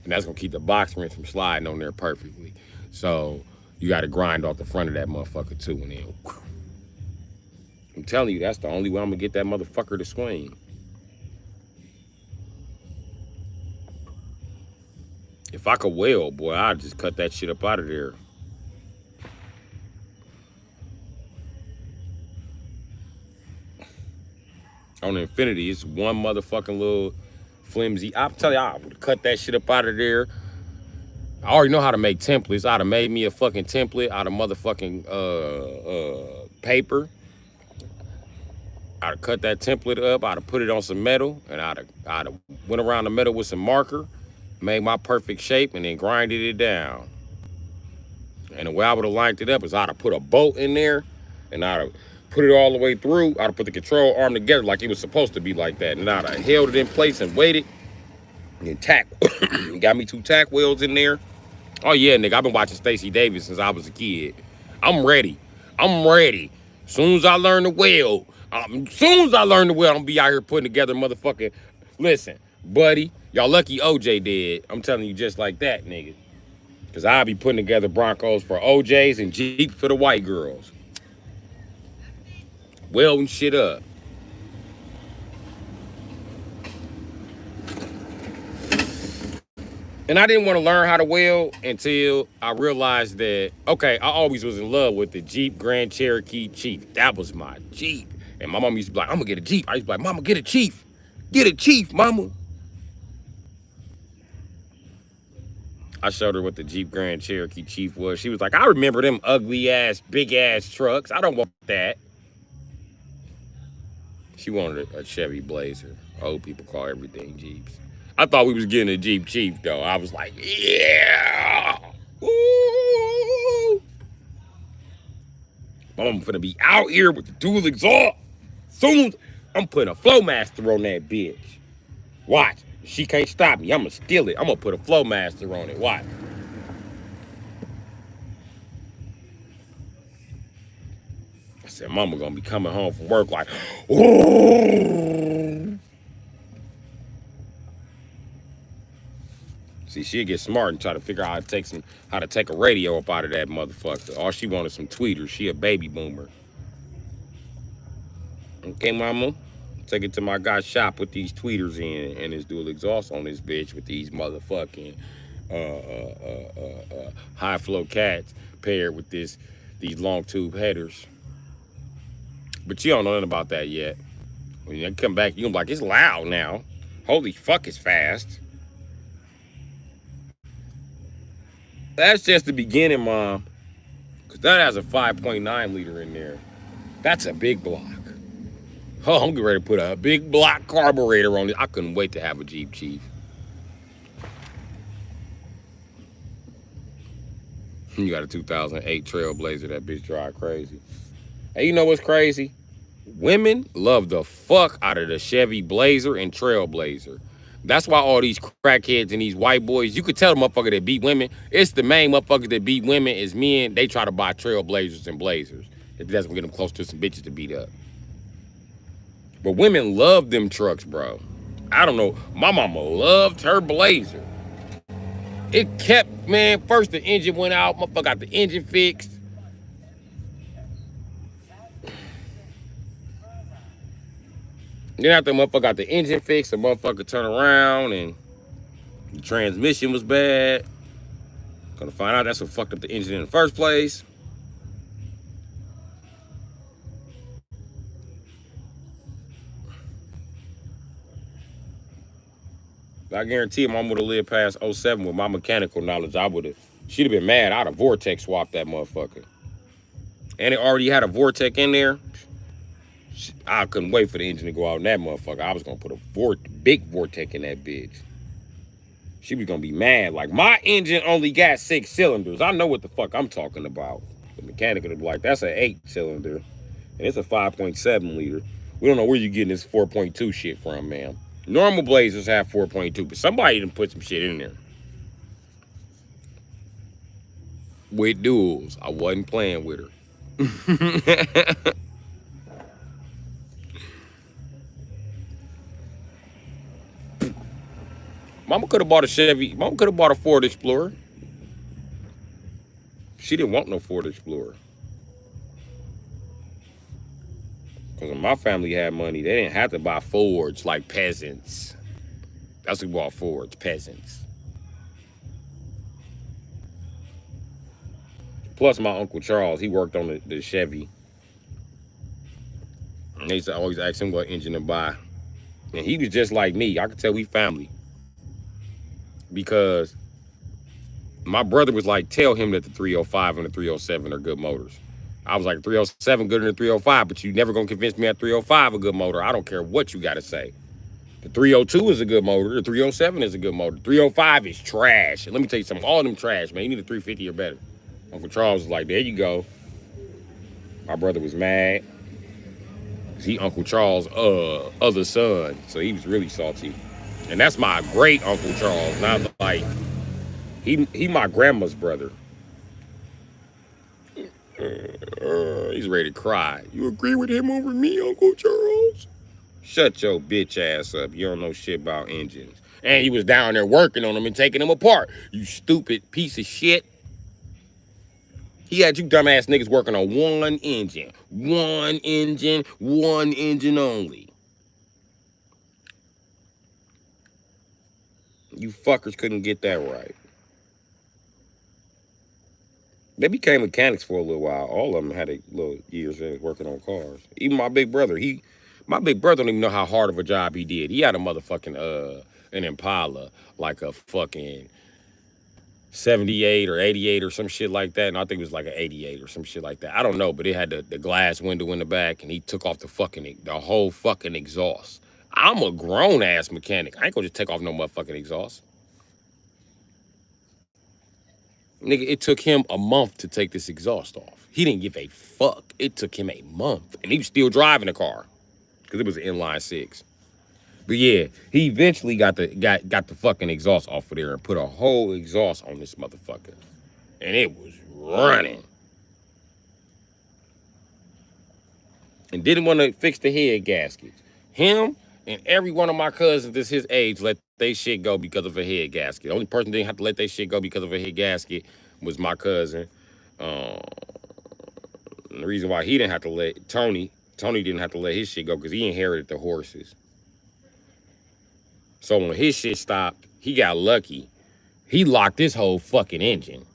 And that's gonna keep the box wrench from sliding on there perfectly. So you gotta grind off the front of that motherfucker too, and then whew. I'm telling you, that's the only way I'm gonna get that motherfucker to swing. If I could weld, boy, I'd just cut that shit up out of there. On the Infinity, it's one motherfucking little flimsy. I'm telling you, I would cut that shit up out of there. I already know how to make templates. I'd have made me a fucking template out of motherfucking paper. I'd have cut that template up. I'd have put it on some metal, and I'd have went around the metal with some marker, made my perfect shape, and then grinded it down. And the way I would have lined it up is I'd have put a bolt in there, and I'd have put it all the way through. I'd have put the control arm together like it was supposed to be like that, and I'd have held it in place and waited. And tack, got me 2 tack welds in there. Oh yeah, nigga, I've been watching Stacey Davis since I was a kid. I'm ready. I'm ready. Soon as I learn to weld, I'm gonna be out here putting together motherfucking. Listen, buddy, y'all lucky OJ dead. I'm telling you just like that, nigga. Cause I'll be putting together Broncos for OJs and Jeep for the white girls. Welding shit up. And I didn't want to learn how to weld until I realized that, okay, I always was in love with the Jeep Grand Cherokee Chief. That was my Jeep. And my mom used to be like, I'm gonna get a Jeep. I used to be like, Mama, get a Chief. Get a Chief, Mama. I showed her what the Jeep Grand Cherokee Chief was. She was like, I remember them ugly ass, big ass trucks. I don't want that. She wanted a Chevy Blazer. Old people call everything Jeeps. I thought we was getting a Jeep Chief though. I was like, yeah. Woo. I'm finna be out here with the dual exhaust. Soon I'm putting a Flowmaster on that bitch. Watch. She can't stop me. I'ma steal it. I'm gonna put a Flowmaster on it. Watch. I said, Mama gonna be coming home from work like, ooh. See, she'll get smart and try to figure out how to take a radio up out of that motherfucker. All she wanted some tweeters. She a baby boomer. Okay, Mama, take it to my guy's shop with these tweeters in and his dual exhaust on this bitch with these motherfucking high flow cats paired with these long tube headers. But you don't know nothing about that yet. When you come back, you gonna be like, it's loud now. Holy fuck, it's fast. That's just the beginning, Mom. Because that has a 5.9 liter in there. That's a big block. Oh, I'm getting ready to put a big block carburetor on it. I couldn't wait to have a Jeep Chief. You got a 2008 Trailblazer. That bitch drive crazy. Hey, you know what's crazy? Women love the fuck out of the Chevy Blazer and Trailblazer. That's why all these crackheads and these white boys, you could tell the motherfucker that beat women, it's the main motherfuckers that beat women is men. They try to buy Trailblazers and Blazers. If that's gonna get them close to some bitches to beat up. But women love them trucks, bro. I don't know. My mama loved her Blazer. It kept, man, first the engine went out, motherfucker got the engine fixed. Then after the motherfucker got the engine fixed, the motherfucker turned around and the transmission was bad. Gonna find out that's what fucked up the engine in the first place. I guarantee him I would have lived past '07 with my mechanical knowledge. She'd have been mad. I'd have vortex swapped that motherfucker. And it already had a vortex in there. I couldn't wait for the engine to go out in that motherfucker. I was gonna put a big vortex in that bitch. She was gonna be mad. Like, my engine only got 6 cylinders. I know what the fuck I'm talking about. The mechanic would be like, that's an 8-cylinder. And it's a 5.7 liter. We don't know where you're getting this 4.2 shit from, man. Normal Blazers have 4.2, but somebody didn't put some shit in there. With duals. I wasn't playing with her. Mama could have bought a Chevy. Mama could have bought a Ford Explorer. She didn't want no Ford Explorer. Because when my family had money, they didn't have to buy Fords like peasants. That's who bought Fords, peasants. Plus, my Uncle Charles, he worked on the Chevy. And they used to always ask him what engine to buy. And he was just like me. I could tell we family. Because my brother was like, tell him that the 305 and the 307 are good motors. I was like, 307 good than the 305, but you never gonna convince me that 305 a good motor. I don't care what you gotta say. The 302 is a good motor. The 307 is a good motor. 305 is trash. And let me tell you something, all of them trash, man. You need a 350 or better. Uncle Charles was like, there you go. My brother was mad. He Uncle Charles' other son, so he was really salty. And that's my great Uncle Charles, not like, he my grandma's brother. He's ready to cry. You agree with him over me, Uncle Charles? Shut your bitch ass up. You don't know shit about engines. And he was down there working on them and taking them apart. You stupid piece of shit. He had you dumbass niggas working on one engine. One engine only. You fuckers couldn't get that right. They became mechanics for a little while. All of them had a little years working on cars. Even my big brother, my big brother don't even know how hard of a job he did. He had a motherfucking an Impala, like a fucking 78 or 88 or some shit like that. And I think it was like an 88 or some shit like that. I don't know, but it had the glass window in the back, and he took off the whole fucking exhaust. I'm a grown ass mechanic. I ain't gonna just take off no motherfucking exhaust. Nigga, it took him a month to take this exhaust off. He didn't give a fuck. It took him a month, and he was still driving the car because it was an inline 6. But yeah, he eventually got the fucking exhaust off of there and put a whole exhaust on this motherfucker, and it was running. And didn't want to fix the head gaskets. Him and every one of my cousins that's his age let they shit go because of a head gasket. The only person that didn't have to let they shit go because of a head gasket was my cousin. The reason why he didn't have to let Tony didn't have to let his shit go because he inherited the horses. So when his shit stopped, he got lucky. He locked his whole fucking engine.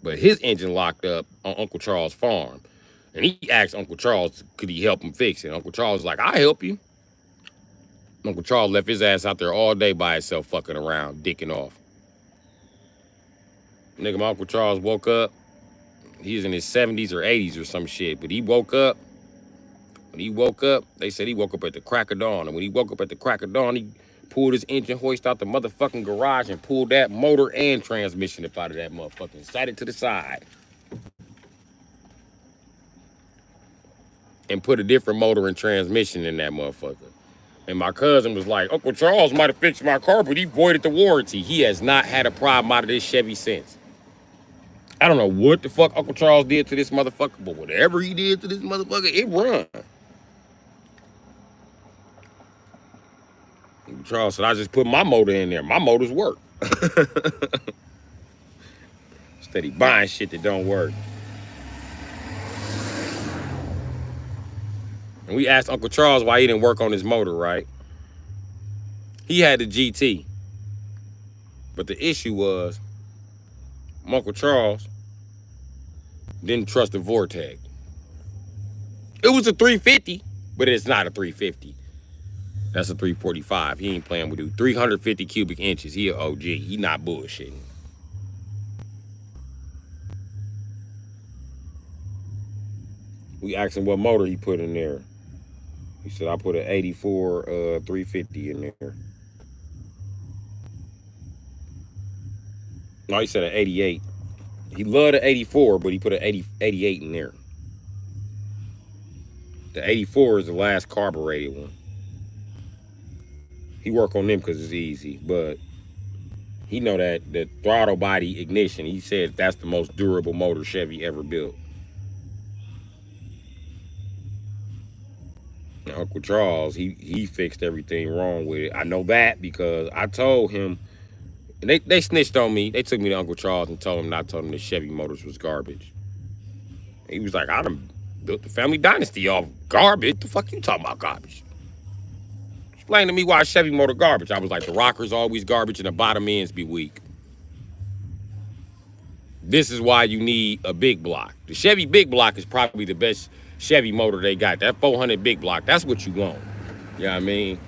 But his engine locked up on Uncle Charles' farm. And he asked Uncle Charles, could he help him fix it? Uncle Charles was like, I'll help you. Uncle Charles left his ass out there all day by himself fucking around, dicking off. Nigga, my Uncle Charles woke up. He was in his 70s or 80s or some shit. But he woke up. When he woke up, they said he woke up at the crack of dawn. And when he woke up at the crack of dawn, he pulled his engine hoist out the motherfucking garage and pulled that motor and transmission up out of that motherfucker and sat it to the side. And put a different motor and transmission in that motherfucker. And my cousin was like, Uncle Charles might have fixed my car, but he voided the warranty. He has not had a problem out of this Chevy since. I don't know what the fuck Uncle Charles did to this motherfucker, but whatever he did to this motherfucker, it run. Uncle Charles said, I just put my motor in there. My motors work. Steady buying shit that don't work. And we asked Uncle Charles why he didn't work on his motor, right? He had the GT. But the issue was, Uncle Charles didn't trust the Vortex. It was a 350, but it's not a 350. That's a 345. He ain't playing with you. 350 cubic inches. He a OG. He not bullshitting. We asked him what motor he put in there. He said, I put an 84 350 in there. No, he said an 88. He loved the 84, but he put an 88 in there. The 84 is the last carbureted one. He work on them because it's easy, but he know that the throttle body ignition, he said that's the most durable motor Chevy ever built. And Uncle Charles, he fixed everything wrong with it. I know that because I told him, and they snitched on me. They took me to Uncle Charles and told him, I told him the Chevy motors was garbage. He was like, I done built the family dynasty off garbage. The fuck you talking about garbage? Explain to me why Chevy motor garbage. I was like, the rockers always garbage and the bottom ends be weak. This is why you need a big block. The Chevy big block is probably the best Chevy motor they got. That 400 big block, that's what you want. You know what I mean?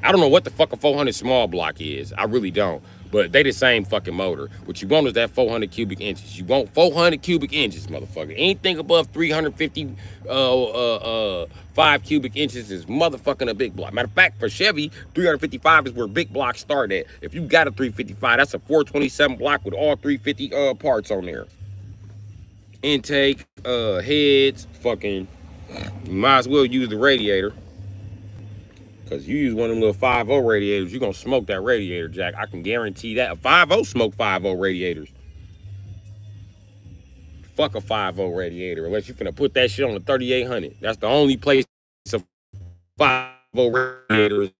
I don't know what the fuck a 400 small block is. I really don't. But they the same fucking motor. What you want is that 400 cubic inches. You want 400 cubic inches, motherfucker. Anything above 350 5 cubic inches is motherfucking a big block. Matter of fact, for Chevy, 355 is where big blocks start at. If you got a 355, that's a 427 block with all 350 parts on there. Intake, heads, fucking, you might as well use the radiator. Because you use one of them little 5.0 radiators, you're going to smoke that radiator, Jack. I can guarantee that. A 5.0 smoke 5.0 radiators. Fuck a 5.0 radiator, unless you're finna put that shit on the 3800. That's the only place a 5.0 radiator is